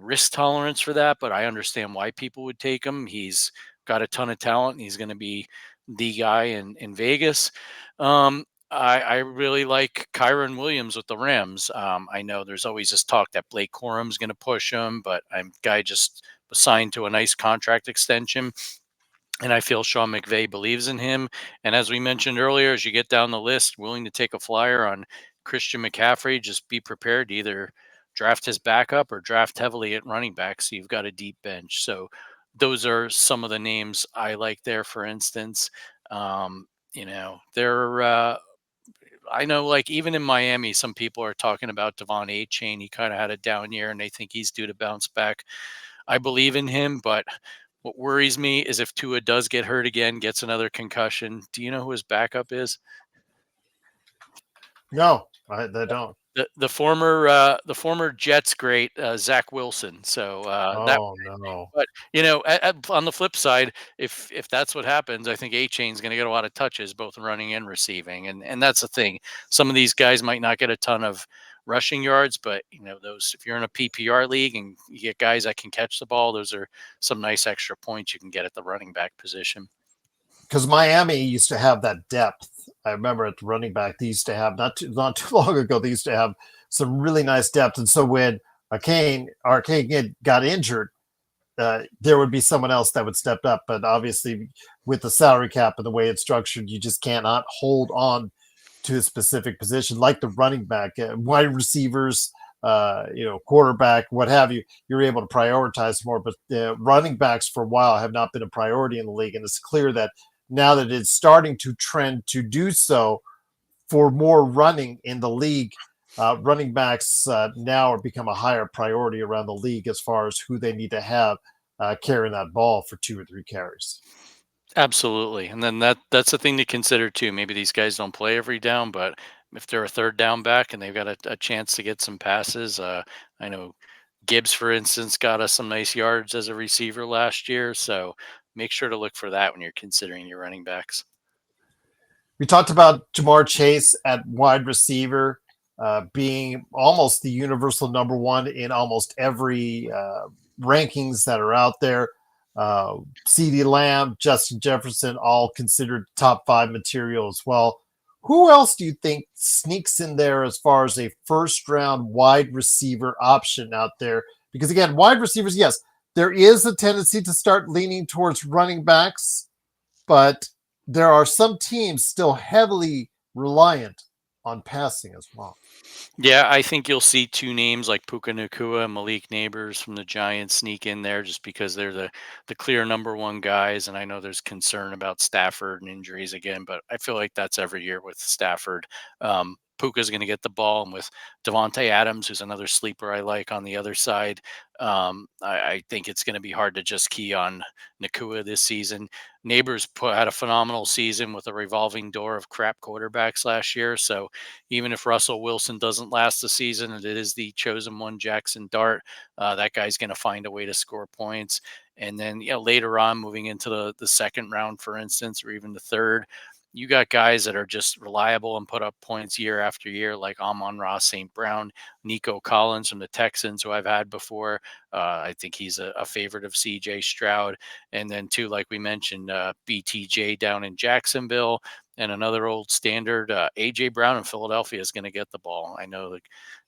risk tolerance for that, but I understand why people would take him. He's got a ton of talent, and he's going to be the guy in Vegas. I really like Kyron Williams with the Rams. I know there's always this talk that Blake Corum's going to push him, but I'm guy just was signed to a nice contract extension. And I feel Sean McVay believes in him. And as we mentioned earlier, as you get down the list, willing to take a flyer on Christian McCaffrey, just be prepared to either draft his backup or draft heavily at running back. So you've got a deep bench. So those are some of the names I like there, for instance. They're, I know, like, even in Miami, some people are talking about Devon A Chain. He kind of had a down year and they think he's due to bounce back. I believe in him, but what worries me is if Tua does get hurt again, gets another concussion. Do you know who his backup is? No, they don't. The former Jets great Zach Wilson. So that. Oh no. But on the flip side, if that's what happens, I think A Chain's going to get a lot of touches, both running and receiving, and that's the thing. Some of these guys might not get a ton of rushing yards, but those, if you're in a PPR league and you get guys that can catch the ball, those are some nice extra points you can get at the running back position. Because Miami used to have that depth. I remember at the running back, they used to have not too long ago. They used to have some really nice depth, and so when Arcane got injured, there would be someone else that would step up. But obviously, with the salary cap and the way it's structured, you just cannot hold on to a specific position like the running back, wide receivers, quarterback, what have you. You're able to prioritize more, but running backs for a while have not been a priority in the league, and it's clear that now that it's starting to trend to do so for more running in the league. Running backs now are become a higher priority around the league as far as who they need to have carrying that ball for 2 or 3 carries. Absolutely, and then that's the thing to consider too. Maybe these guys don't play every down, but if they're a third down back and they've got a chance to get some passes, I know Gibbs, for instance, got us some nice yards as a receiver last year. So make sure to look for that when you're considering your running backs. We talked about Jamar Chase at wide receiver being almost the universal number one in almost every rankings that are out there. CeeDee Lamb, Justin Jefferson, all considered top 5 material as well. Who else do you think sneaks in there as far as a first round wide receiver option out there? Because again, wide receivers, yes, there is a tendency to start leaning towards running backs, but there are some teams still heavily reliant on passing as well. Yeah, I think you'll see two names like Puka Nakua and Malik Neighbors from the Giants sneak in there just because they're the clear number one guys. And I know there's concern about Stafford and injuries again, but I feel like that's every year with Stafford. Puka's going to get the ball, and with Devontae Adams, who's another sleeper I like on the other side, I think it's going to be hard to just key on Nakua this season. Neighbors had a phenomenal season with a revolving door of crap quarterbacks last year. So even if Russell Wilson doesn't last the season, and it is the chosen one, Jackson Dart, that guy's going to find a way to score points. And then, later on, moving into the second round, for instance, or even the third, you got guys that are just reliable and put up points year after year, like Amon-Ra St. Brown, Nico Collins from the Texans, who I've had before. I think he's a favorite of CJ Stroud. And then, too, like we mentioned, BTJ down in Jacksonville, and another old standard, AJ Brown in Philadelphia is going to get the ball. I know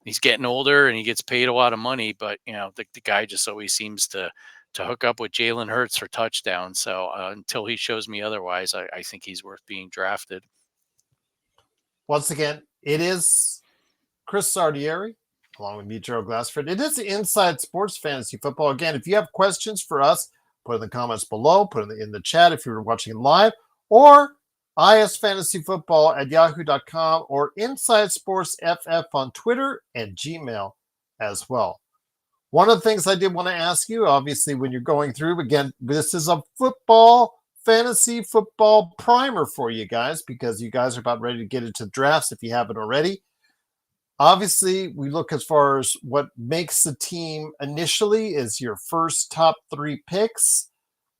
he's getting older and he gets paid a lot of money, but the guy just always seems to hook up with Jalen Hurts for touchdowns. So until he shows me otherwise, I think he's worth being drafted. Once again, it is Chris Lardieri, along with me, Gerald Glassford. It is the Inside Sports Fantasy Football. Again, if you have questions for us, put in the comments below, put in the chat if you're watching live, or isfantasyfootball@yahoo.com, or Inside Sports FF on Twitter and Gmail as well. One of the things I did want to ask you, obviously, when you're going through, again, this is a fantasy football primer for you guys, because you guys are about ready to get into drafts if you haven't already. Obviously, we look as far as what makes the team initially is your first top 3 picks,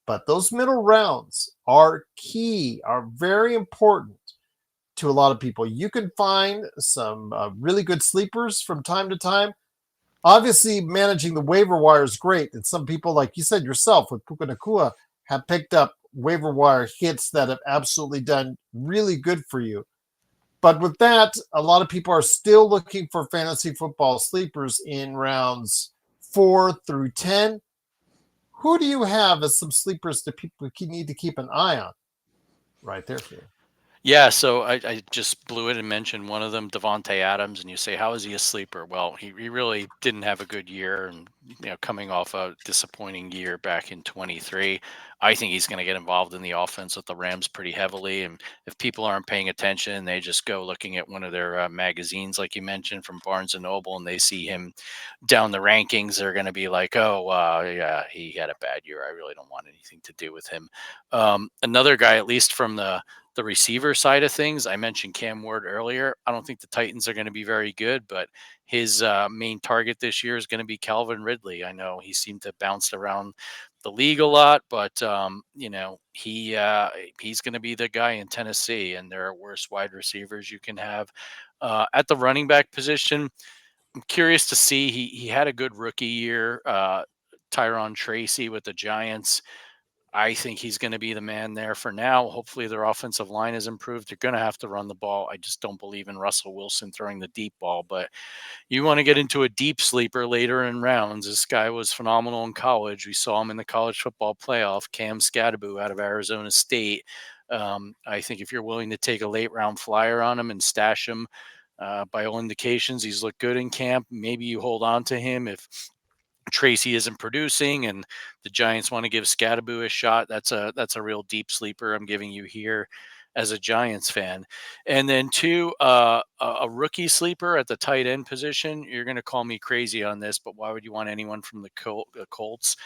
but those middle rounds are key, are very important to a lot of people. You can find some really good sleepers from time to time. Obviously, managing the waiver wire is great, and some people, like you said yourself, with Puka Nacua, have picked up waiver wire hits that have absolutely done really good for you. But with that, a lot of people are still looking for fantasy football sleepers in rounds 4 through 10. Who do you have as some sleepers that people need to keep an eye on right there for you? Yeah, so I just blew it and mentioned one of them, Devontae Adams, and you say, how is he a sleeper? Well, he really didn't have a good year, and coming off a disappointing year back in 23. I think he's going to get involved in the offense with the Rams pretty heavily, and if people aren't paying attention, they just go looking at one of their magazines, like you mentioned, from Barnes and Noble, and they see him down the rankings, they're going to be like, oh, yeah, he had a bad year. I really don't want anything to do with him. Another guy, at least from the receiver side of things, I mentioned Cam Ward earlier. I don't think the Titans are going to be very good, but his main target this year is going to be Calvin Ridley. I know he seemed to bounce around the league a lot, but he's going to be the guy in Tennessee, and there are worse wide receivers you can have. At the running back position, I'm curious to see. He had a good rookie year. Tyron Tracy with the Giants. I think he's going to be the man there for now. Hopefully, their offensive line is improved. They're going to have to run the ball. I just don't believe in Russell Wilson throwing the deep ball. But you want to get into a deep sleeper later in rounds. This guy was phenomenal in college. We saw him in the college football playoff. Cam Scadaboo out of Arizona State. I think if you're willing to take a late round flyer on him and stash him, by all indications, he's looked good in camp. Maybe you hold on to him if Tracy isn't producing and the Giants want to give Scadaboo a shot. That's a real deep sleeper I'm giving you here as a Giants fan. And then 2, a rookie sleeper at the tight end position. You're going to call me crazy on this, but why would you want anyone from the Colts?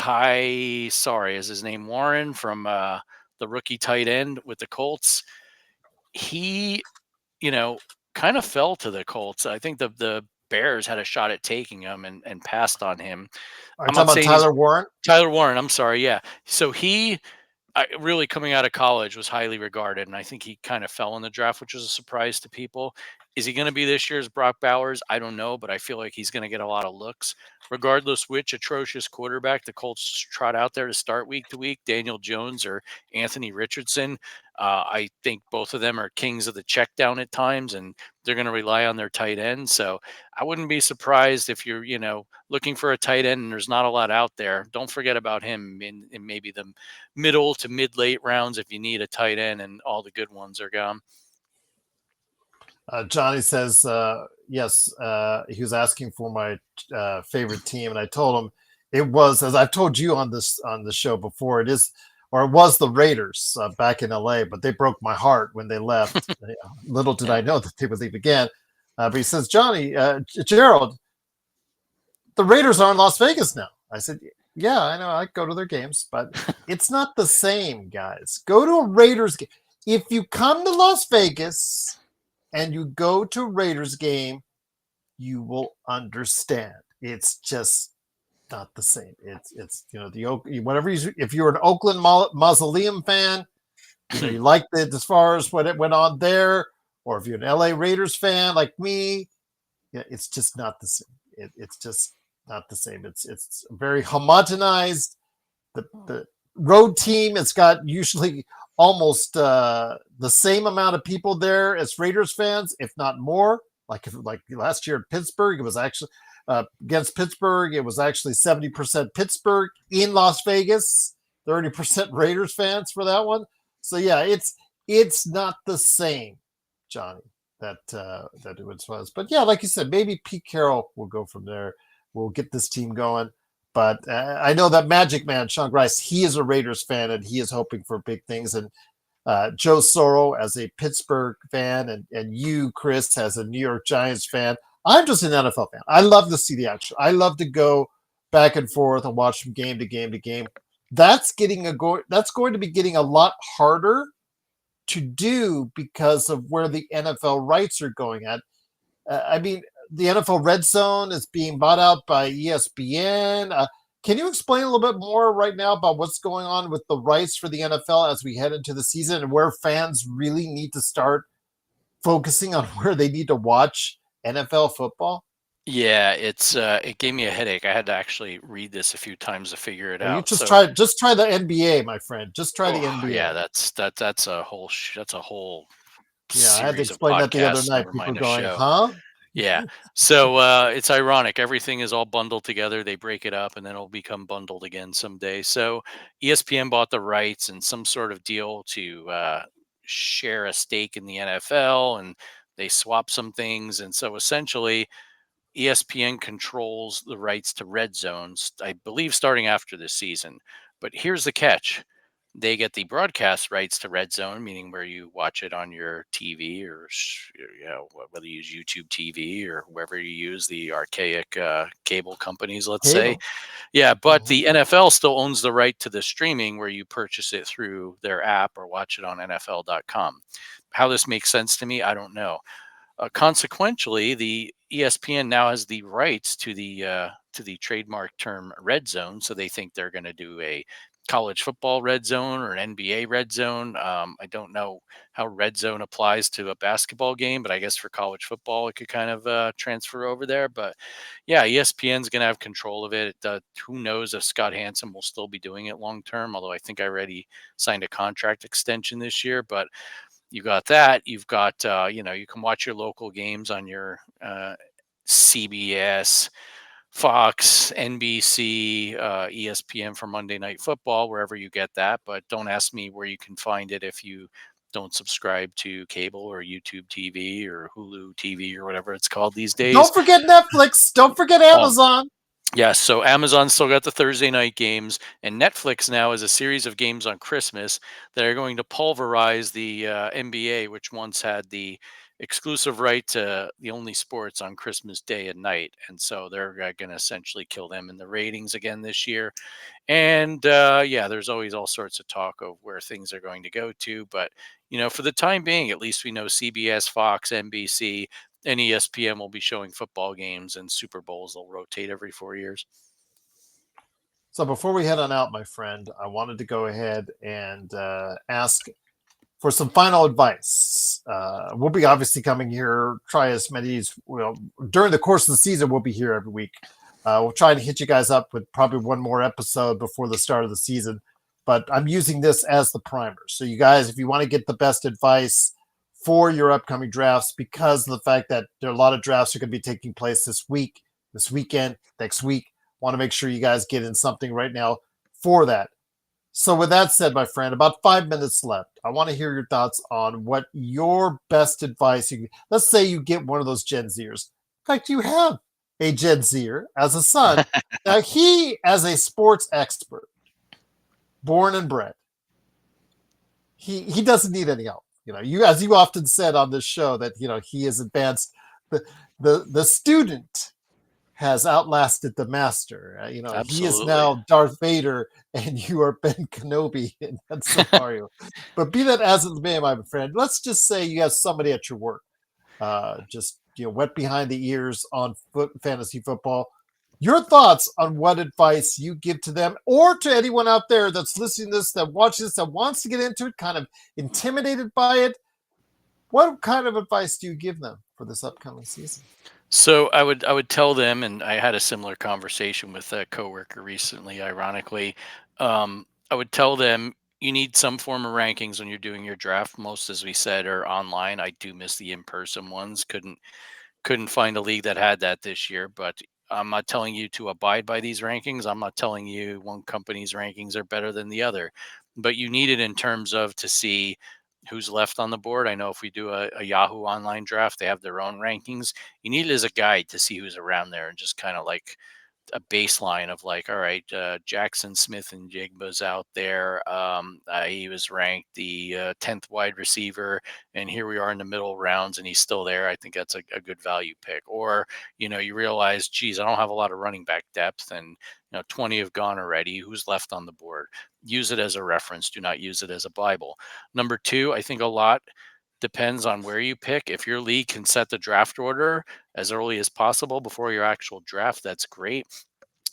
Is his name Warren, from the rookie tight end with the Colts. He, kind of fell to the Colts. I think the Bears had a shot at taking him and passed on him. Are you I'm not talking saying about Tyler Warren? Tyler Warren. I'm sorry. Yeah. So he really, coming out of college, was highly regarded, and I think he kind of fell in the draft, which was a surprise to people. Is he going to be this year's Brock Bowers? I don't know, but I feel like he's going to get a lot of looks, regardless which atrocious quarterback the Colts trot out there to start week to week, Daniel Jones or Anthony Richardson. I think both of them are kings of the check down at times, and they're going to rely on their tight end. So I wouldn't be surprised if you're, looking for a tight end and there's not a lot out there. Don't forget about him in maybe the middle to mid late rounds if you need a tight end and all the good ones are gone. Johnny says, yes, he was asking for my favorite team, and I told him it was, as I've told you on the show before, it is or it was the Raiders back in LA, but they broke my heart when they left. Little did Yeah. I know that they would leave again. But he says, Johnny, Gerald, the Raiders are in Las Vegas now. I said, yeah, I know. I go to their games, but it's not the same, guys. Go to a Raiders game. If you come to Las Vegas and you go to a Raiders game, you will understand. It's just not the same. It's the whatever you, if you're an Oakland Mausoleum fan, you liked it as far as what it went on there, or if you're an LA Raiders fan like me, it's just not the same. It's just not the same. It's very homogenized. The road team, it's got usually almost the same amount of people there as Raiders fans, if not more. Like last year at Pittsburgh, it was actually against Pittsburgh, it was actually 70% Pittsburgh in Las Vegas, 30% Raiders fans for that one. So yeah, it's not the same, Johnny, that it was. But yeah, like you said, maybe Pete Carroll will go from there. We'll get this team going. But I know that Magic Man, Sean Grice, he is a Raiders fan and he is hoping for big things. And Joe Soro as a Pittsburgh fan, and you, Chris, as a New York Giants fan. I'm just an NFL fan. I love to see the action. I love to go back and forth and watch from game to game to game. That's going to be getting a lot harder to do because of where the NFL rights are going at. I mean, the NFL Red Zone is being bought out by ESPN. Can you explain a little bit more right now about what's going on with the rights for the NFL as we head into the season and where fans really need to start focusing on where they need to watch NFL football? Yeah, it gave me a headache. I had to actually read this a few times to figure it Well, you out. So, just try the NBA, my friend. Just try the oh yeah, NBA. that's a whole that's a whole Yeah, I had to series of explain that the other podcasts. night. Never People mind a going, show. huh? Yeah. So it's ironic. Everything is all bundled together. They break it up and then it'll become bundled again someday. So ESPN bought the rights and some sort of deal to share a stake in the NFL, and they swap some things. And so essentially, ESPN controls the rights to red zones, I believe, starting after this season. But here's the catch: they get the broadcast rights to red zone, meaning where you watch it on your TV or whether you use YouTube TV or wherever you use the archaic cable companies, let's say. Cable. Yeah, but Mhm. the NFL still owns the right to the streaming where you purchase it through their app or watch it on NFL.com. How this makes sense to me, I don't know. Consequentially, the ESPN now has the rights to the trademark term red zone, so they think they're going to do a college football red zone or an NBA red zone. I don't know how red zone applies to a basketball game, but I guess for college football, it could kind of transfer over there. But yeah, ESPN's going to have control of it. Who knows if Scott Hansen will still be doing it long term? Although I think I already signed a contract extension this year, but you got that. You've got, you can watch your local games on your CBS, Fox, NBC, ESPN for Monday Night Football, wherever you get that. But don't ask me where you can find it if you don't subscribe to cable or YouTube TV or Hulu TV or whatever it's called these days. Don't forget Netflix. Don't forget Oh, Amazon. yeah, so Amazon still got the Thursday night games, and Netflix now is a series of games on Christmas that are going to pulverize the NBA, which once had the exclusive right to the only sports on Christmas Day and night. And so they're going to essentially kill them in the ratings again this year. And yeah, there's always all sorts of talk of where things are going to go to. But, for the time being, at least we know CBS, Fox, NBC, and ESPN will be showing football games, and Super Bowls. They'll rotate every 4 years. So before we head on out, my friend, I wanted to go ahead and ask for some final advice. We'll be obviously coming here, try as many as during the course of the season. We'll be here every week. We'll try to hit you guys up with probably one more episode before the start of the season. But I'm using this as the primer. So you guys, if you want to get the best advice for your upcoming drafts, because of the fact that there are a lot of drafts are going to be taking place this week, this weekend, next week, want to make sure you guys get in something right now for that. So with that said, my friend, about 5 minutes left. I want to hear your thoughts on what your best advice. Let's say you get one of those Gen Zers. In fact, you have a Gen Zer as a son. Now he, as a sports expert, born and bred, he doesn't need any help. You, as you often said on this show, that he has advanced. The student has outlasted the master. He is Absolutely. now Darth Vader, and you are Ben Kenobi in that scenario. But be that as it may, my friend, let's just say you have somebody at your work, just wet behind the ears on fantasy football. Your thoughts on what advice you give to them, or to anyone out there that's listening to this, that watches this, that wants to get into it, kind of intimidated by it. What kind of advice do you give them for this upcoming season? So I would tell them, and I had a similar conversation with a coworker recently. Ironically, I would tell them you need some form of rankings when you're doing your draft. Most, as we said, are online. I do miss the in-person ones. Couldn't find a league that had that this year, but I'm not telling you to abide by these rankings. I'm not telling you one company's rankings are better than the other, but you need it in terms of to see who's left on the board. I know if we do a Yahoo online draft, they have their own rankings. You need it as a guide to see who's around there and just kind of like a baseline of like, all right, Jackson Smith and Jigba's out there. He was ranked the 10th wide receiver, and here we are in the middle rounds, and he's still there. I think that's a good value pick. Or you realize, geez, I don't have a lot of running back depth, and 20 have gone already. Who's left on the board? Use it as a reference. Do not use it as a Bible. Number two, I think a lot depends on where you pick. If your league can set the draft order as early as possible before your actual draft, that's great.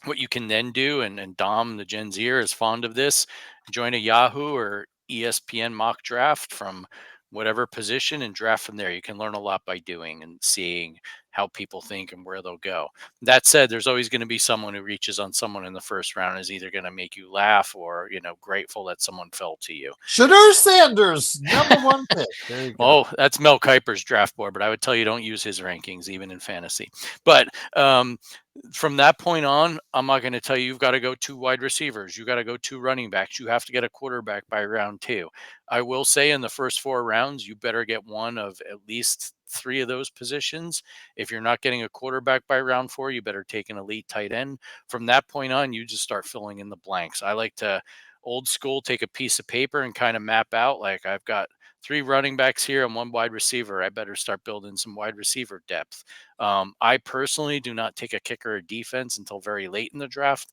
What you can then do, and Dom, the Gen Zer, is fond of this, join a Yahoo or ESPN mock draft from whatever position and draft from there. You can learn a lot by doing and seeing how people think and where they'll go. That said, there's always going to be someone who reaches on someone in the first round is either going to make you laugh or, grateful that someone fell to you. Shador Sanders, number one pick. There you go. Oh, that's Mel Kiper's draft board, but I would tell you don't use his rankings even in fantasy. But from that point on, I'm not going to tell you you've got to go two wide receivers. You got to go two running backs. You have to get a quarterback by round two. I will say in the first four rounds, you better get one of at least three of those positions. If you're not getting a quarterback by round four, you better take an elite tight end. From that point on, you just start filling in the blanks. I like to old school take a piece of paper and kind of map out like I've got three running backs here and one wide receiver. I better start building some wide receiver depth. I personally do not take a kicker or defense until very late in the draft.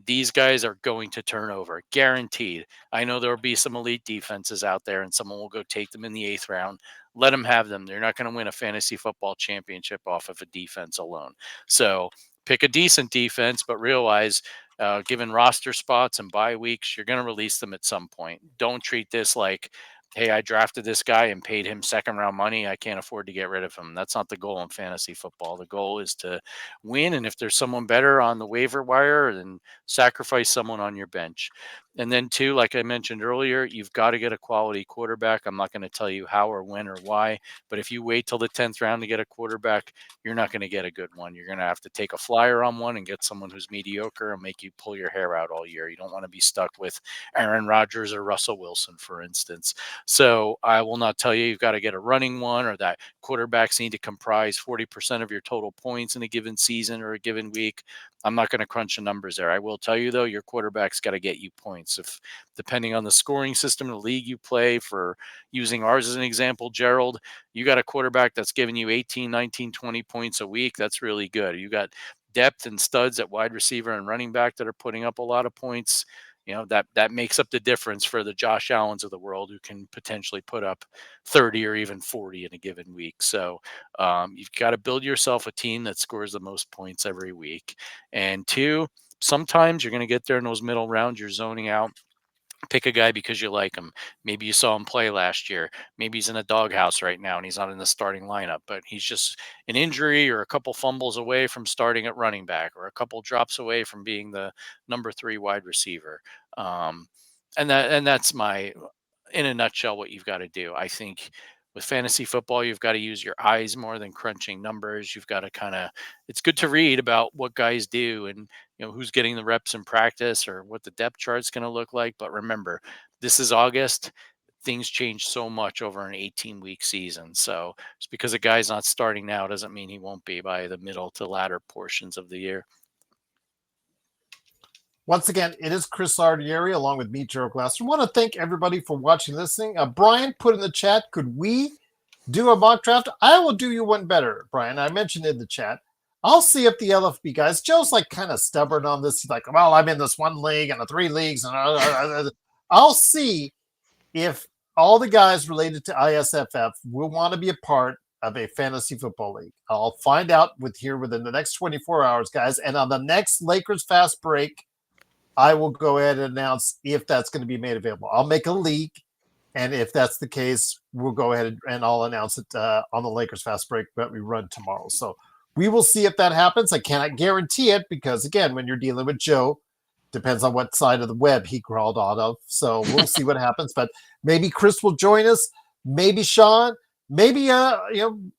These guys are going to turn over, guaranteed. I know there will be some elite defenses out there, and someone will go take them in the eighth round. Let them have them. They're not going to win a fantasy football championship off of a defense alone. So pick a decent defense, but realize given roster spots and bye weeks, you're going to release them at some point. Don't treat this like, hey, I drafted this guy and paid him second round money. I can't afford to get rid of him. That's not the goal in fantasy football. The goal is to win. And if there's someone better on the waiver wire, then sacrifice someone on your bench. And then, two, like I mentioned earlier, you've got to get a quality quarterback. I'm not going to tell you how or when or why, but if you wait till the 10th round to get a quarterback, you're not going to get a good one. You're going to have to take a flyer on one and get someone who's mediocre and make you pull your hair out all year. You don't want to be stuck with Aaron Rodgers or Russell Wilson, for instance. So I will not tell you you've got to get a running one or that quarterbacks need to comprise 40% of your total points in a given season or a given week. I'm not going to crunch the numbers there. I will tell you though, your quarterback's got to get you points. If depending on the scoring system in the league you play, for using ours as an example, Gerald, you got a quarterback that's giving you 18, 19, 20 points a week. That's really good. You got depth and studs at wide receiver and running back that are putting up a lot of points. That makes up the difference for the Josh Allens of the world who can potentially put up 30 or even 40 in a given week. So you've got to build yourself a team that scores the most points every week. And two, sometimes you're going to get there in those middle rounds, you're zoning out. Pick a guy because you like him. Maybe you saw him play last year. Maybe he's in a doghouse right now and he's not in the starting lineup, but he's just an injury or a couple fumbles away from starting at running back or a couple drops away from being the number three wide receiver. Um, and that's my, in a nutshell, what you've got to do. I think with fantasy football, you've got to use your eyes more than crunching numbers. You've got to kind of, it's good to read about what guys do and who's getting the reps in practice or what the depth chart's going to look like. But remember, this is August. Things change so much over an 18-week season. So just because a guy's not starting now doesn't mean he won't be by the middle to latter portions of the year. Once again, it is Chris Lardieri along with me, Gerald Glassford. I want to thank everybody for watching this thing. Brian put in the chat, could we do a mock draft? I will do you one better, Brian. I mentioned in the chat. I'll see if the LFB guys, Joe's like kind of stubborn on this. He's like, well, I'm in this one league and the 3 leagues. And I'll see if all the guys related to ISFF will want to be a part of a fantasy football league. I'll find out within the next 24 hours, guys. And on the next Lakers Fast Break, I will go ahead and announce if that's going to be made available. I'll make a leak, and if that's the case, we'll go ahead and I'll announce it on the Lakers Fast Break that we run tomorrow. So we will see if that happens. I cannot guarantee it because, again, when you're dealing with Joe, depends on what side of the web he crawled out of. So we'll see what happens. But maybe Chris will join us. Maybe Sean. Maybe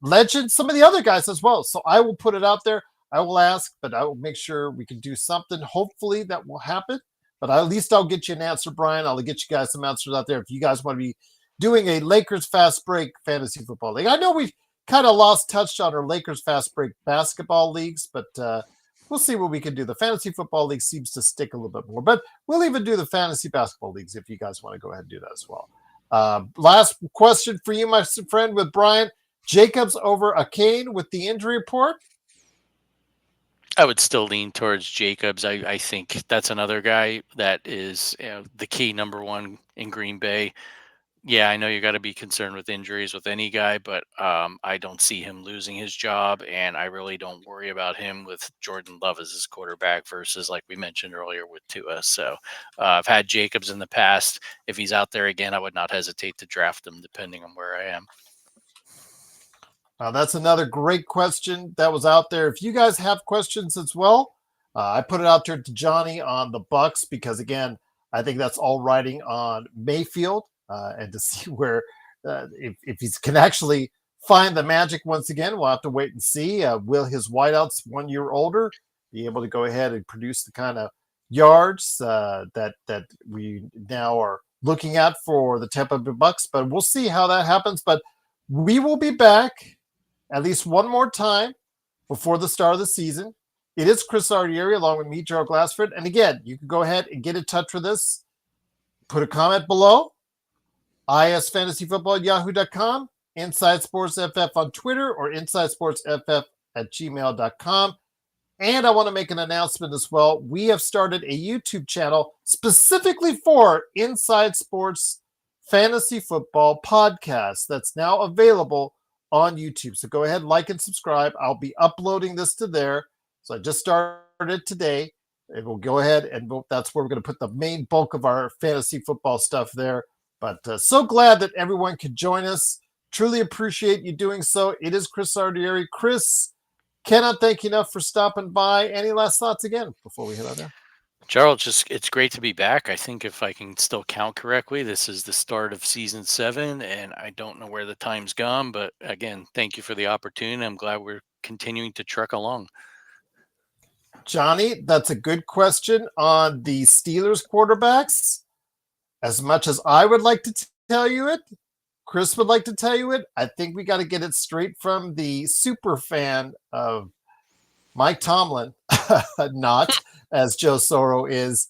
Legend. Some of the other guys as well. So I will put it out there. I will ask, but I will make sure we can do something. Hopefully that will happen. But at least I'll get you an answer, Brian. I'll get you guys some answers out there if you guys want to be doing a Lakers Fast Break fantasy football league. I know we've kind of lost touch on our Lakers Fast Break basketball leagues, but we'll see what we can do. The fantasy football league seems to stick a little bit more, but we'll even do the fantasy basketball leagues if you guys want to go ahead and do that as well. Last question for you, my friend, with Brian. Jacobs over Akane with the injury report? I would still lean towards Jacobs. I think that's another guy that is the key number one in Green Bay. Yeah, I know you got to be concerned with injuries with any guy, but I don't see him losing his job, and I really don't worry about him with Jordan Love as his quarterback versus, like we mentioned earlier, with Tua. So I've had Jacobs in the past. If he's out there again, I would not hesitate to draft him depending on where I am. That's another great question that was out there. If you guys have questions as well, I put it out there to Johnny on the Bucks because, again, I think that's all riding on Mayfield and to see where if he can actually find the magic once again. We'll have to wait and see. Will his wideouts 1 year older be able to go ahead and produce the kind of yards that we now are looking at for the Tampa Bay Bucks? But we'll see how that happens. But we will be back at least one more time before the start of the season. It is Chris Lardieri along with me, Gerald Glassford. And again, you can go ahead and get in touch with us. Put a comment below. isfantasyfootball@yahoo.com, Inside Sports FF on Twitter, or insidesportsff@gmail.com. And I want to make an announcement as well. We have started a YouTube channel specifically for Inside Sports Fantasy Football Podcast that's now available on YouTube. So go ahead, like and subscribe. I'll be uploading this to there. So I just started today. It will go ahead and that's where we're going to put the main bulk of our fantasy football stuff there. But so glad that everyone could join us. Truly appreciate you doing so. It is Chris Lardieri. Chris, cannot thank you enough for stopping by. Any last thoughts again before we head out there? Gerald, it's great to be back. I think if I can still count correctly, this is the start of season 7, and I don't know where the time's gone. But again, thank you for the opportunity. I'm glad we're continuing to trek along. Johnny, that's a good question on the Steelers quarterbacks. As much as I would like to tell you it, Chris would like to tell you it, I think we got to get it straight from the super fan of Mike Tomlin, not as Joe Soro is.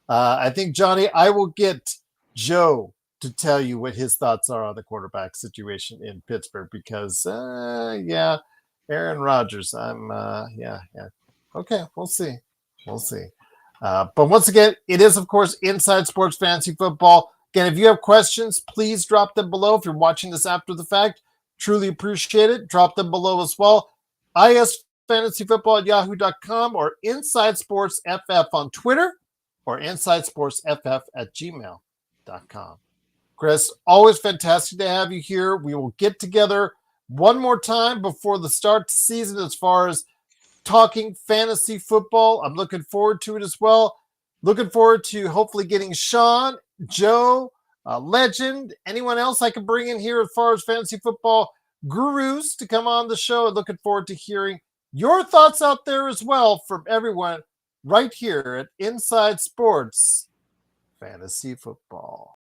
I think, Johnny, I will get Joe to tell you what his thoughts are on the quarterback situation in Pittsburgh because, Aaron Rodgers. Okay, we'll see. But once again, it is, of course, Inside Sports Fantasy Football. Again, if you have questions, please drop them below. If you're watching this after the fact, truly appreciate it. Drop them below as well. isfantasyfootball@yahoo.com or Inside Sports FF on Twitter or insidesportsff@gmail.com. Chris, always fantastic to have you here. We will get together one more time before the start of the season as far as talking fantasy football. I'm looking forward to it as well. Looking forward to hopefully getting Sean, Joe, Legend, anyone else I can bring in here as far as fantasy football gurus to come on the show. And looking forward to hearing your thoughts out there as well from everyone right here at Inside Sports Fantasy Football.